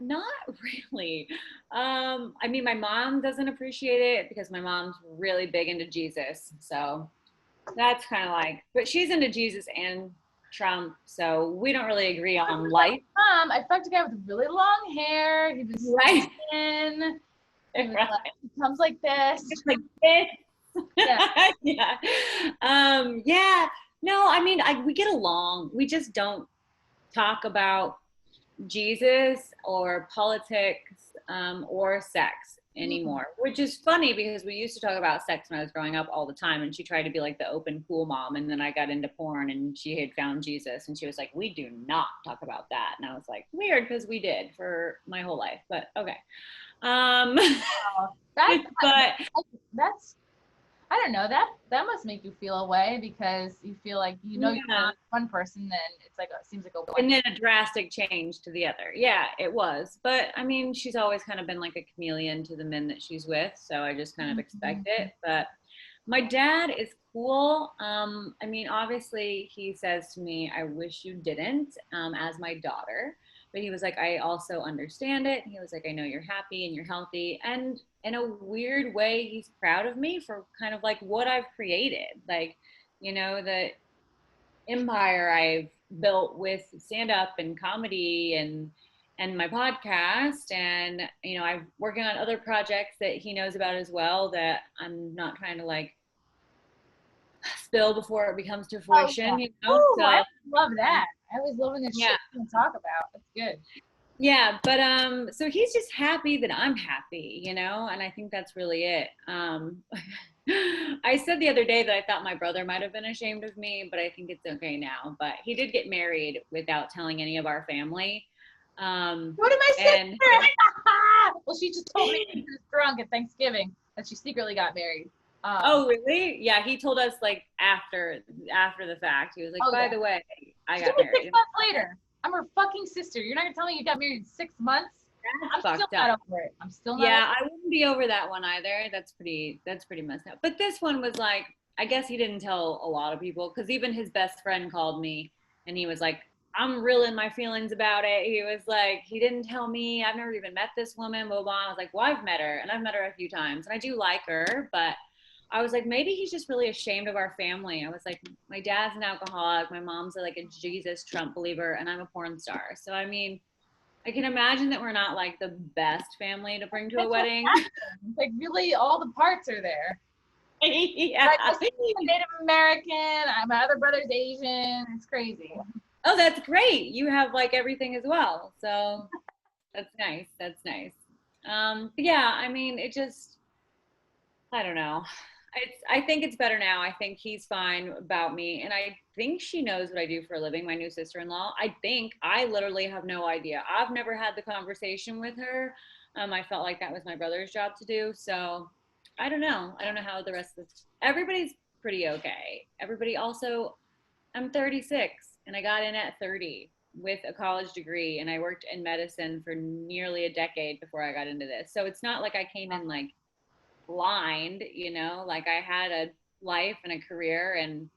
Not really. I mean, my mom doesn't appreciate it because my mom's really big into Jesus. So that's kind of like, but she's into Jesus and Trump. So we don't really agree on life. I fucked a guy with really long hair. He was thin. He comes like this. Just like this. Yeah. Yeah. No, I mean, we get along. We just don't talk about Jesus or politics or sex anymore, which is funny because we used to talk about sex when I was growing up all the time, and she tried to be like the open cool mom, and then I got into porn and she had found Jesus and she was like, we do not talk about that, and I was like, weird, because we did for my whole life, but okay. That's I don't know, that must make you feel a way, because you feel like you're not one person, then it's like it seems like a and then a drastic change to the other. Yeah, it was. But I mean, she's always kind of been like a chameleon to the men that she's with, so I just kind of expect it. But my dad is cool. I mean, obviously he says to me, I wish you didn't, as my daughter, but he was like, I also understand it. He was like, I know you're happy and you're healthy. And in a weird way, he's proud of me for kind of like what I've created. Like, the empire I've built with stand up and comedy and my podcast. And, I'm working on other projects that he knows about as well that I'm not trying to like spill before it becomes to fruition, Ooh, So, I love that. I always love when this yeah. shit you can talk about. That's good. Yeah, but so he's just happy that I'm happy, and I think that's really it. I said the other day that I thought my brother might have been ashamed of me, but I think it's okay now. But he did get married without telling any of our family. What did my sister? Well, she just told me she was drunk at Thanksgiving that she secretly got married. Oh, really? Yeah, he told us like after the fact. He was like, by the way, I got married 6 months later. I'm her fucking sister. You're not gonna tell me you got married in 6 months? I'm still not over it. I'm still not. Yeah, I wouldn't be over that one either. That's pretty messed up. But this one was like, I guess he didn't tell a lot of people, because even his best friend called me and he was like, I'm real in my feelings about it. He was like, he didn't tell me. I've never even met this woman, blah, blah. I was like, well, I've met her, and I've met her a few times, and I do like her, but I was like, maybe he's just really ashamed of our family. I was like, my dad's an alcoholic. My mom's like a Jesus Trump believer, and I'm a porn star. So, I mean, I can imagine that we're not like the best family to bring to a wedding. Like, really, all the parts are there. Yeah. Like, I'm Native American. My other brother's Asian. It's crazy. Oh, that's great. You have like everything as well. So that's nice. That's nice. But yeah, I mean, I don't know. I think it's better now. I think he's fine about me. And I think she knows what I do for a living, my new sister-in-law. I literally have no idea. I've never had the conversation with her. I felt like that was my brother's job to do. So I don't know. I don't know how the rest of everybody's pretty okay. Everybody also, I'm 36 and I got in at 30 with a college degree, and I worked in medicine for nearly a decade before I got into this. So it's not like I came in like blind, like I had a life and a career, and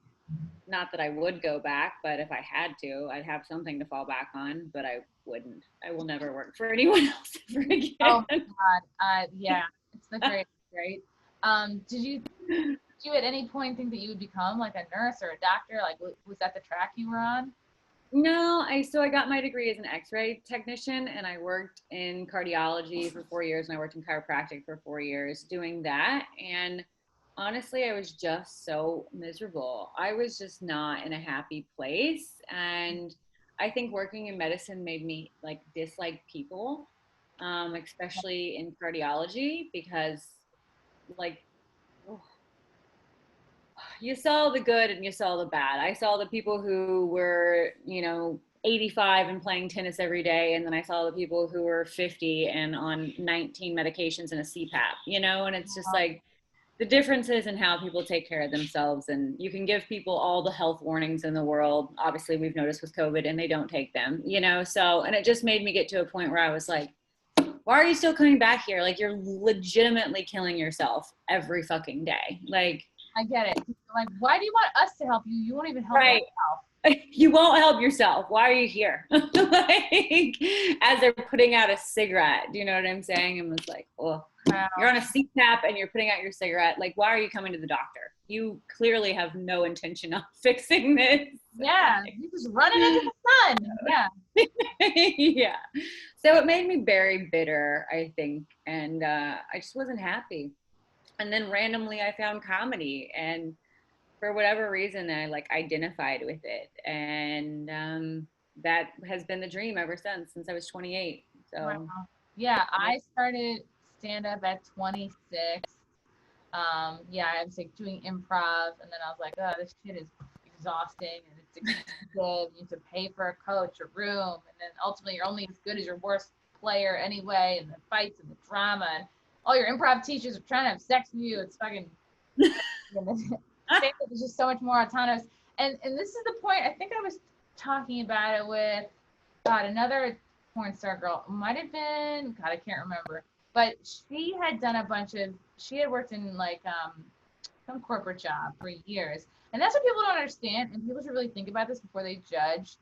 not that I would go back, but if I had to, I'd have something to fall back on, but I wouldn't. I will never work for anyone else ever again. Oh my God. Yeah, it's the greatest, right? Did you at any point think that you would become like a nurse or a doctor? Like, was that the track you were on? No, I got my degree as an X-ray technician, and I worked in cardiology for 4 years, and I worked in chiropractic for 4 years doing that. And honestly, I was just so miserable. I was just not in a happy place. And I think working in medicine made me like dislike people, especially in cardiology, because like, you saw the good and you saw the bad. I saw the people who were, 85 and playing tennis every day. And then I saw the people who were 50 and on 19 medications and a CPAP, and it's just like the differences in how people take care of themselves. And you can give people all the health warnings in the world. Obviously, we've noticed with COVID, and they don't take them, so, and it just made me get to a point where I was like, why are you still coming back here? Like, you're legitimately killing yourself every fucking day. Like, I get it. Like, why do you want us to help you? You won't even help yourself. You won't help yourself. Why are you here? Like, as they're putting out a cigarette, do you know what I'm saying? And was like, oh, wow. You're on a CPAP and you're putting out your cigarette. Like, why are you coming to the doctor? You clearly have no intention of fixing this. Yeah, you just running into the sun. Yeah. Yeah. So it made me very bitter, I think. And I just wasn't happy. And then randomly I found comedy, and for whatever reason I like identified with it, and that has been the dream ever since I was 28. So wow. Yeah, I started stand up at 26. Yeah, I was like doing improv, and then I was like, oh, this shit is exhausting and it's expensive. You have to pay for a coach, a room, and then ultimately you're only as good as your worst player anyway, and the fights and the drama, and all your improv teachers are trying to have sex with you. It's fucking stand-up is just so much more autonomous. And this is the point. I think I was talking about it with another porn star girl. Might have been, God, I can't remember. But she had done she had worked in like some corporate job for years. And that's what people don't understand, and people should really think about this before they judge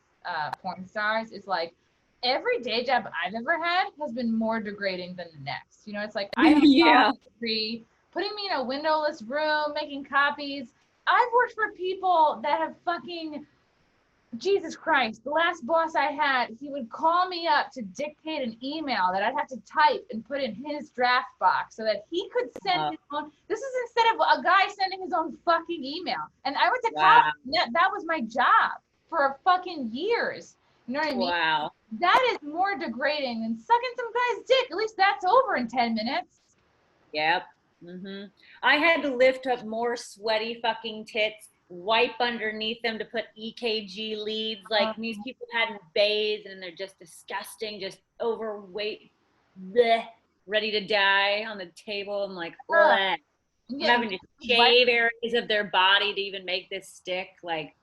porn stars, is like, every day job I've ever had has been more degrading than the next. You know, it's like I have a Yeah. college degree, putting me in a windowless room, making copies. I've worked for people that have fucking Jesus Christ. The last boss I had, he would call me up to dictate an email that I'd have to type and put in his draft box so that he could send his own. This is instead of a guy sending his own fucking email. And I went to college. Wow. That was my job for fucking years. You know what I mean? Wow. That is more degrading than sucking some guy's dick. At least that's over in 10 minutes. Yep. I had to lift up more sweaty fucking tits, wipe underneath them to put EKG leads. Like these people hadn't bathed and they're just disgusting, just overweight, bleh, ready to die on the table. I'm like, bleh. I'm having to shave areas of their body to even make this stick. Like,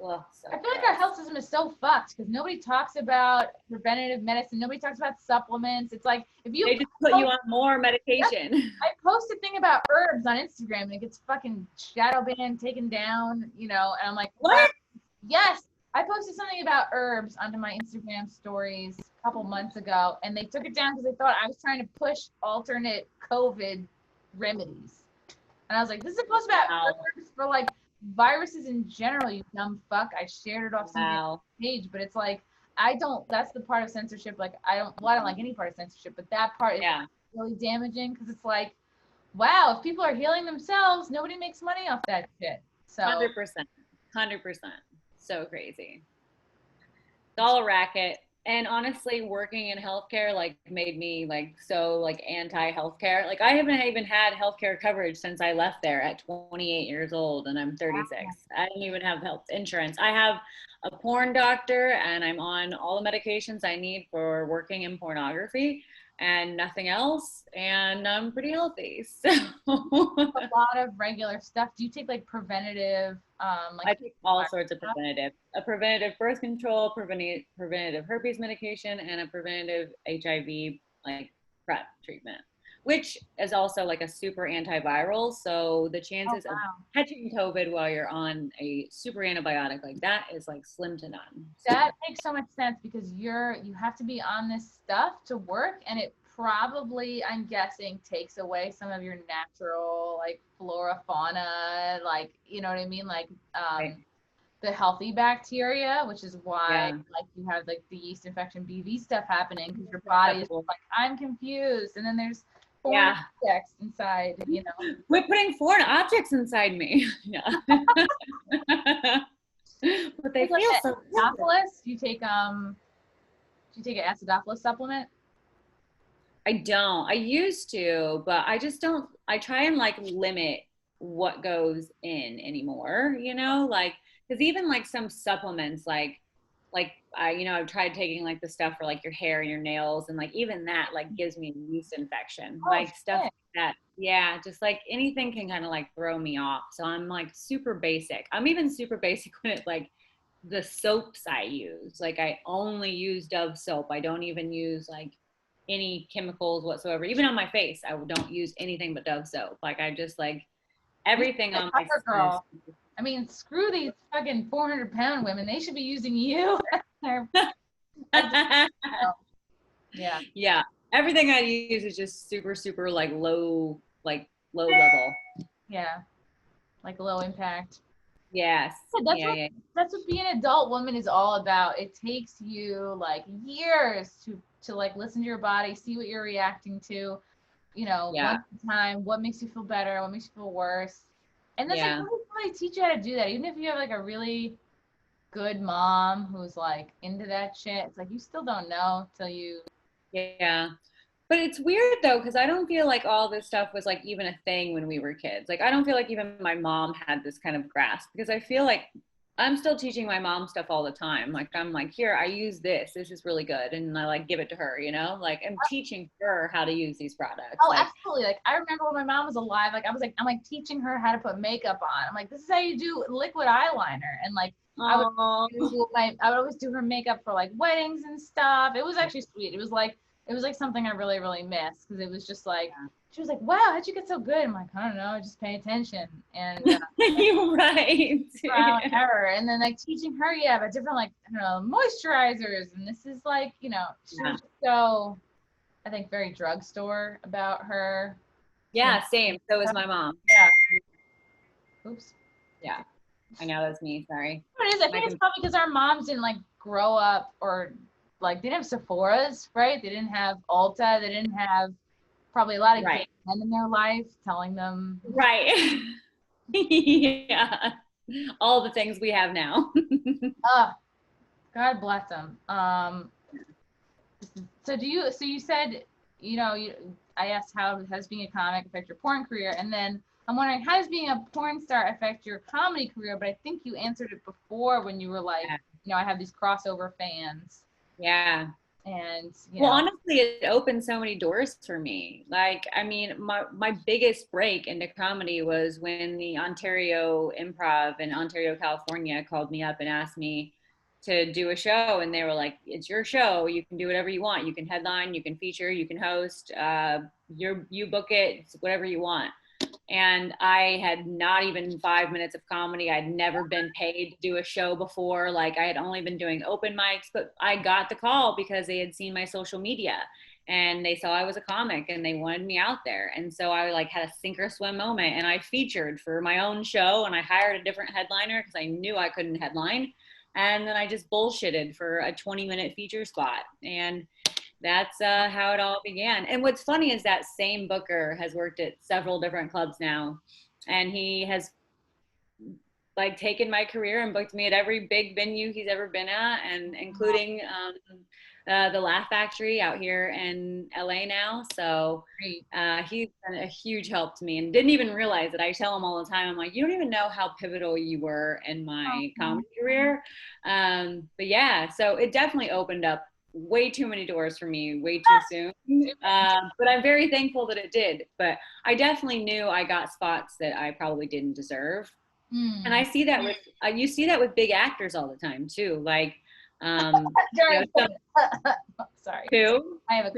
oh, so I feel like our health system is so fucked because nobody talks about preventative medicine. Nobody talks about supplements. It's like if you they just put you on more medication. I post a thing about herbs on Instagram and it gets fucking shadow banned, taken down, you know, and I'm like, What? Yes. I posted something about herbs onto my Instagram stories a couple months ago and they took it down because they thought I was trying to push alternate COVID remedies. And I was like, this is a post about herbs for like viruses in general, you dumb fuck. I shared it off some page, but it's like that's the part of censorship. Like I don't like any part of censorship, but that part is really damaging because it's like, wow, if people are healing themselves, nobody makes money off that shit. So 100%. So crazy. It's all a racket. And honestly, working in healthcare like made me like so like anti-healthcare. Like I haven't even had healthcare coverage since I left there at 28 years old and I'm 36. I didn't even have health insurance. I have a porn doctor and I'm on all the medications I need for working in pornography and nothing else. And I'm pretty healthy. So a lot of regular stuff. Do you take like preventative I take all sorts of preventative, a preventative birth control, preventative herpes medication, and a preventative HIV like PrEP treatment, which is also like a super antiviral. So the chances of catching COVID while you're on a super antibiotic like that is like slim to none. So. That makes so much sense because you have to be on this stuff to work, and it probably, I'm guessing, takes away some of your natural like flora, fauna, like, you know what I mean, like the healthy bacteria, which is why like you have like the yeast infection, BV stuff happening because your body is like, I'm confused, and then there's foreign objects inside, you know. We're putting foreign objects inside me. But they feel so acidophilus. Do you take an acidophilus supplement? I don't. I used to, but I just don't. I try and like limit what goes in anymore, you know, like because even like some supplements like I've tried taking like the stuff for like your hair and your nails, and like even that like gives me a yeast infection, stuff like that. Yeah, just like anything can kind of like throw me off. So I'm like super basic. I'm even super basic when it's like the soaps I use. Like I only use Dove soap. I don't even use like any chemicals whatsoever. Even on my face, I don't use anything but Dove soap. Like I just like everything on my girl. I mean, screw these fucking 400-pound women. They should be using you. Yeah. Everything I use is just super, super like low level. Yeah. Like low impact. Yes. That's what being an adult woman is all about. It takes you like years to like listen to your body, see what you're reacting to, you know, one time, what makes you feel better, what makes you feel worse. And that's like really teach you how to do that. Even if you have like a really good mom who's like into that shit, it's like you still don't know till you. Yeah. But it's weird though, because I don't feel like all this stuff was like even a thing when we were kids. Like I don't feel like even my mom had this kind of grasp, because I feel like I'm still teaching my mom stuff all the time. Like I'm like, here, I use this. This is really good. And I like give it to her, you know, like I'm teaching her how to use these products. Oh, absolutely. Like I remember when my mom was alive, like I'm like teaching her how to put makeup on. I'm like, this is how you do liquid eyeliner. And like I would always do her makeup for like weddings and stuff. It was actually sweet. It was like it was like something I really, really missed because it was just like, she was like, wow, how'd you get so good? I'm like, I don't know, I just pay attention. And You're right. trial and error. And then like teaching her, about different like, I don't know, moisturizers. And this is like, she was so, I think, very drugstore about her. Yeah, same. So is my mom. Yeah. Oops. Yeah. I know that's me. Sorry. What it is, I think it's probably because our moms didn't like grow up or like they didn't have Sephora's, right? They didn't have Ulta. They didn't have probably a lot of gay men in their life telling them. Right. Yeah. All the things we have now. God bless them. So you said, I asked how does being a comic affect your porn career? And then I'm wondering, how does being a porn star affect your comedy career? But I think you answered it before when you were like, I have these crossover fans. Yeah. And well, honestly, it opened so many doors for me. Like, I mean, my biggest break into comedy was when the Ontario Improv in Ontario, California called me up and asked me to do a show. And they were like, it's your show. You can do whatever you want. You can headline, you can feature, you can host, you book it, it's whatever you want. And I had not even 5 minutes of comedy. I'd never been paid to do a show before. Like, I had only been doing open mics, but I got the call because they had seen my social media and they saw I was a comic and they wanted me out there. And so I like had a sink or swim moment and I featured for my own show and I hired a different headliner because I knew I couldn't headline. And then I just bullshitted for a 20-minute feature spot. And that's how it all began. And what's funny is that same booker has worked at several different clubs now. And he has like taken my career and booked me at every big venue he's ever been at, and including the Laugh Factory out here in LA now. So he's been a huge help to me and didn't even realize it. I tell him all the time, I'm like, you don't even know how pivotal you were in my comedy career. But yeah, so it definitely opened up way too many doors for me way too soon. But I'm very thankful that it did. But I definitely knew I got spots that I probably didn't deserve. And I see that with, you see that with big actors all the time too. Like, sorry. Who? I have a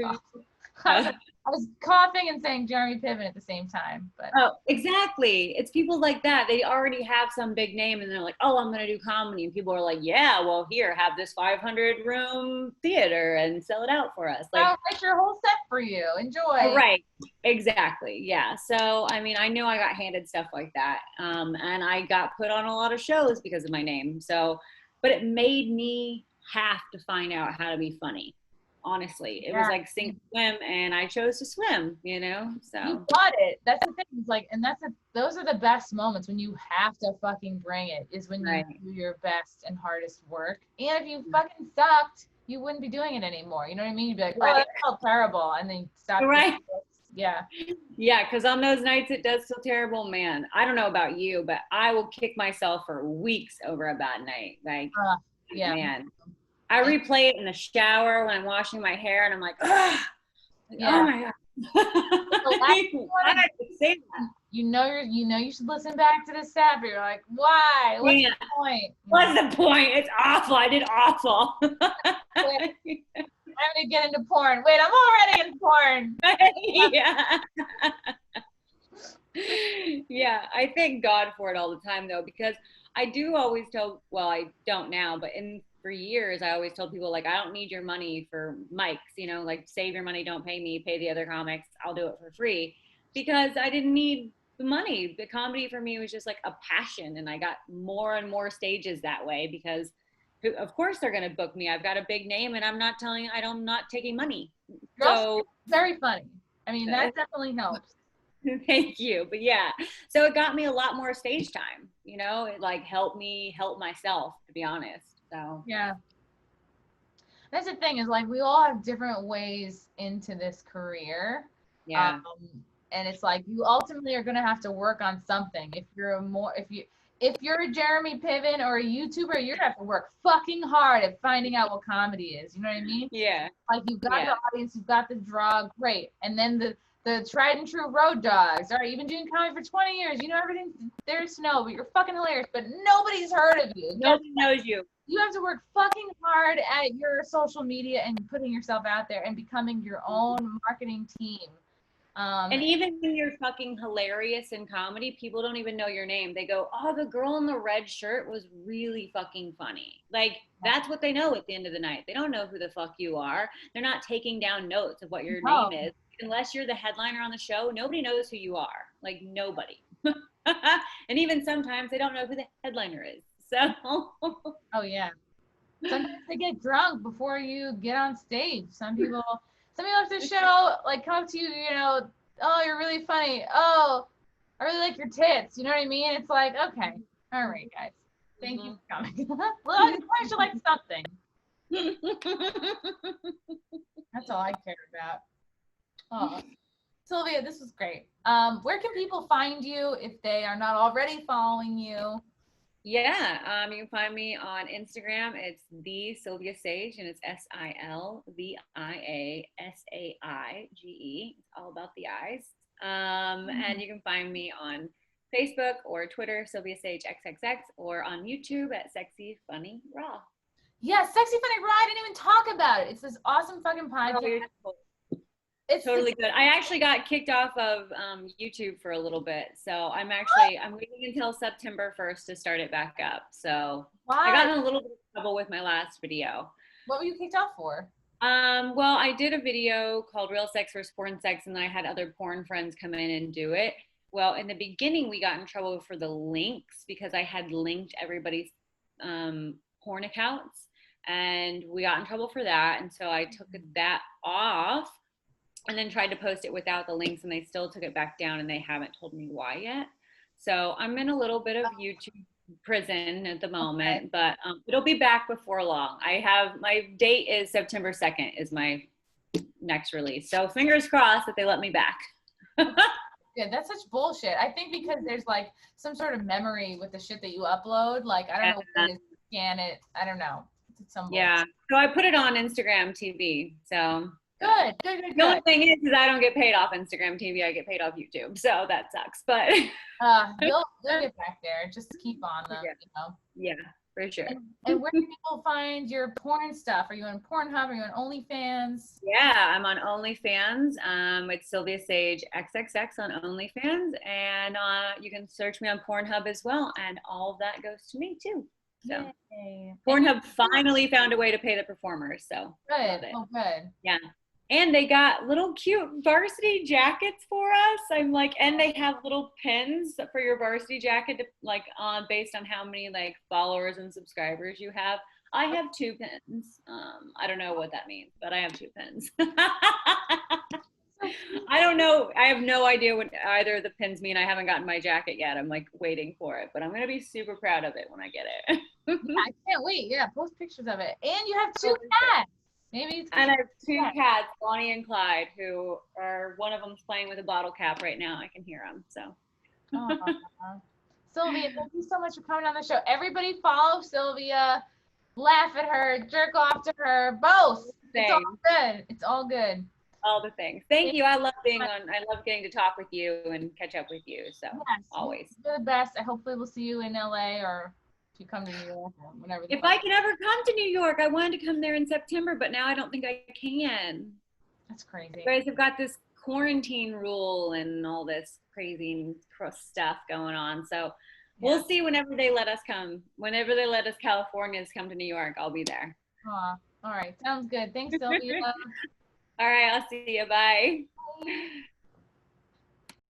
cough. I was coughing and saying Jeremy Piven at the same time. But exactly. It's people like that. They already have some big name and they're like, oh, I'm going to do comedy. And people are like, yeah, well, here, have this 500-room theater and sell it out for us. Like, I'll write your whole set for you. Enjoy. Right. Exactly. Yeah. So, I mean, I knew I got handed stuff like that. And I got put on a lot of shows because of my name. So, but it made me have to find out how to be funny. Honestly, it was like sink, swim, and I chose to swim, so. You got it. That's the thing. It's like, and those are the best moments when you have to fucking bring it, is when you do your best and hardest work. And if you fucking sucked, you wouldn't be doing it anymore. You know what I mean? You'd be like, oh, that felt terrible. And then you stop. Right. Yeah. Yeah, because on those nights it does feel terrible, man. I don't know about you, but I will kick myself for weeks over a bad night. Like, man. I replay it in the shower when I'm washing my hair, and I'm like, oh my God. Why did I say that? You should listen back to the set, but you're like, why? What's the point? What's the point? It's awful. I did awful. I'm gonna get into porn. Wait, I'm already in porn. Yeah. Yeah, I thank God for it all the time though, because I do always tell, well, I don't now, but for years, I always told people, like, I don't need your money for mics, like, save your money, don't pay me, pay the other comics, I'll do it for free, because I didn't need the money. The comedy for me was just like a passion, and I got more and more stages that way because, of course, they're going to book me. I've got a big name, and I'm not taking money. So very funny. I mean, that definitely helps. Thank you. But yeah, so it got me a lot more stage time, it like helped me help myself, to be honest. So yeah, that's the thing, is like we all have different ways into this career. Yeah. And it's like you ultimately are going to have to work on something. If you're a Jeremy Piven or a YouTuber, you're going to have to work fucking hard at finding out what comedy is. You know what I mean? Yeah. Like you've got the audience, you've got the draw, great. And then the tried and true road dogs. All right, you've been doing comedy for 20 years. You know everything there is to know, but you're fucking hilarious. But nobody's heard of you. Nobody knows you. You have to work fucking hard at your social media and putting yourself out there and becoming your own marketing team. And even when you're fucking hilarious in comedy, people don't even know your name. They go, oh, the girl in the red shirt was really fucking funny. Like, that's what they know at the end of the night. They don't know who the fuck you are. They're not taking down notes of what your name is. Unless you're the headliner on the show, nobody knows who you are. Like, nobody. And even sometimes they don't know who the headliner is. So. Oh, yeah. Sometimes they get drunk before you get on stage. Some people at the show, like, come up to you, you know, oh, you're really funny. Oh, I really like your tits. You know what I mean? It's like, okay, all right, guys. Thank you for coming. Well, I should like something. That's all I care about. Oh, Silvia, this was great. Where can people find you if they are not already following you? Yeah, you can find me on Instagram. It's the Silvia Saige, and it's SilviaSaige. It's all about the eyes. And you can find me on Facebook or Twitter, Silvia Saige XXX, or on YouTube at Sexy Funny Raw. Yeah, Sexy Funny Raw. I didn't even talk about it. It's this awesome fucking podcast. It's totally good. I actually got kicked off of YouTube for a little bit, so I'm waiting until September 1st to start it back up. So I got in a little bit of trouble with my last video. What were you kicked off for? Well, I did a video called Real Sex vs. Porn Sex, and then I had other porn friends come in and do it. Well, in the beginning, we got in trouble for the links because I had linked everybody's porn accounts, and we got in trouble for that. And so I took that off and then tried to post it without the links, and they still took it back down, and they haven't told me why yet. So I'm in a little bit of YouTube prison at the moment, but it'll be back before long. My date is September 2nd is my next release. So fingers crossed that they let me back. Yeah, that's such bullshit. I think because there's like some sort of memory with the shit that you upload. Like, I don't know what it is, scan it. I don't know. It's some bullshit. Yeah. So I put it on Instagram TV. So Good. The only thing is I don't get paid off Instagram TV. I get paid off YouTube. So that sucks. But you'll get back there. Just keep on them, you know. Yeah, for sure. And where can people find your porn stuff? Are you on Pornhub? Are you on OnlyFans? Yeah, I'm on OnlyFans. It's Silvia Saige XXX on OnlyFans, and you can search me on Pornhub as well, and all of that goes to me too. So Yay. Pornhub finally found a way to pay the performers. So good. Oh, good. Yeah. And they got little cute varsity jackets for us. I'm like, and they have little pins for your varsity jacket, to, like, based on how many like followers and subscribers you have. I have 2 pins. I don't know what that means, but I have 2 pins. I don't know. I have no idea what either of the pins mean. I haven't gotten my jacket yet. I'm like waiting for it, but I'm gonna be super proud of it when I get it. I can't wait. Yeah, post pictures of it. And you have 2 cats. Maybe it's and I have 2 cats, Bonnie and Clyde, who are, one of them's playing with a bottle cap right now. I can hear them. So. Silvia, thank you so much for coming on the show. Everybody follow Silvia, laugh at her, jerk off to her, both. It's all good. It's all good. All the things. Thank you. I love getting to talk with you and catch up with you. So yes, always. You're the best. I hopefully will see you in LA, or if you come to New York, or whenever. If I can ever come to New York, I wanted to come there in September, but now I don't think I can. That's crazy. You guys have got this quarantine rule and all this crazy stuff going on. So we'll see whenever they let us come. Whenever they let us Californians come to New York, I'll be there. All right. Sounds good. Thanks, Silvia. All right. I'll see you. Bye. Bye.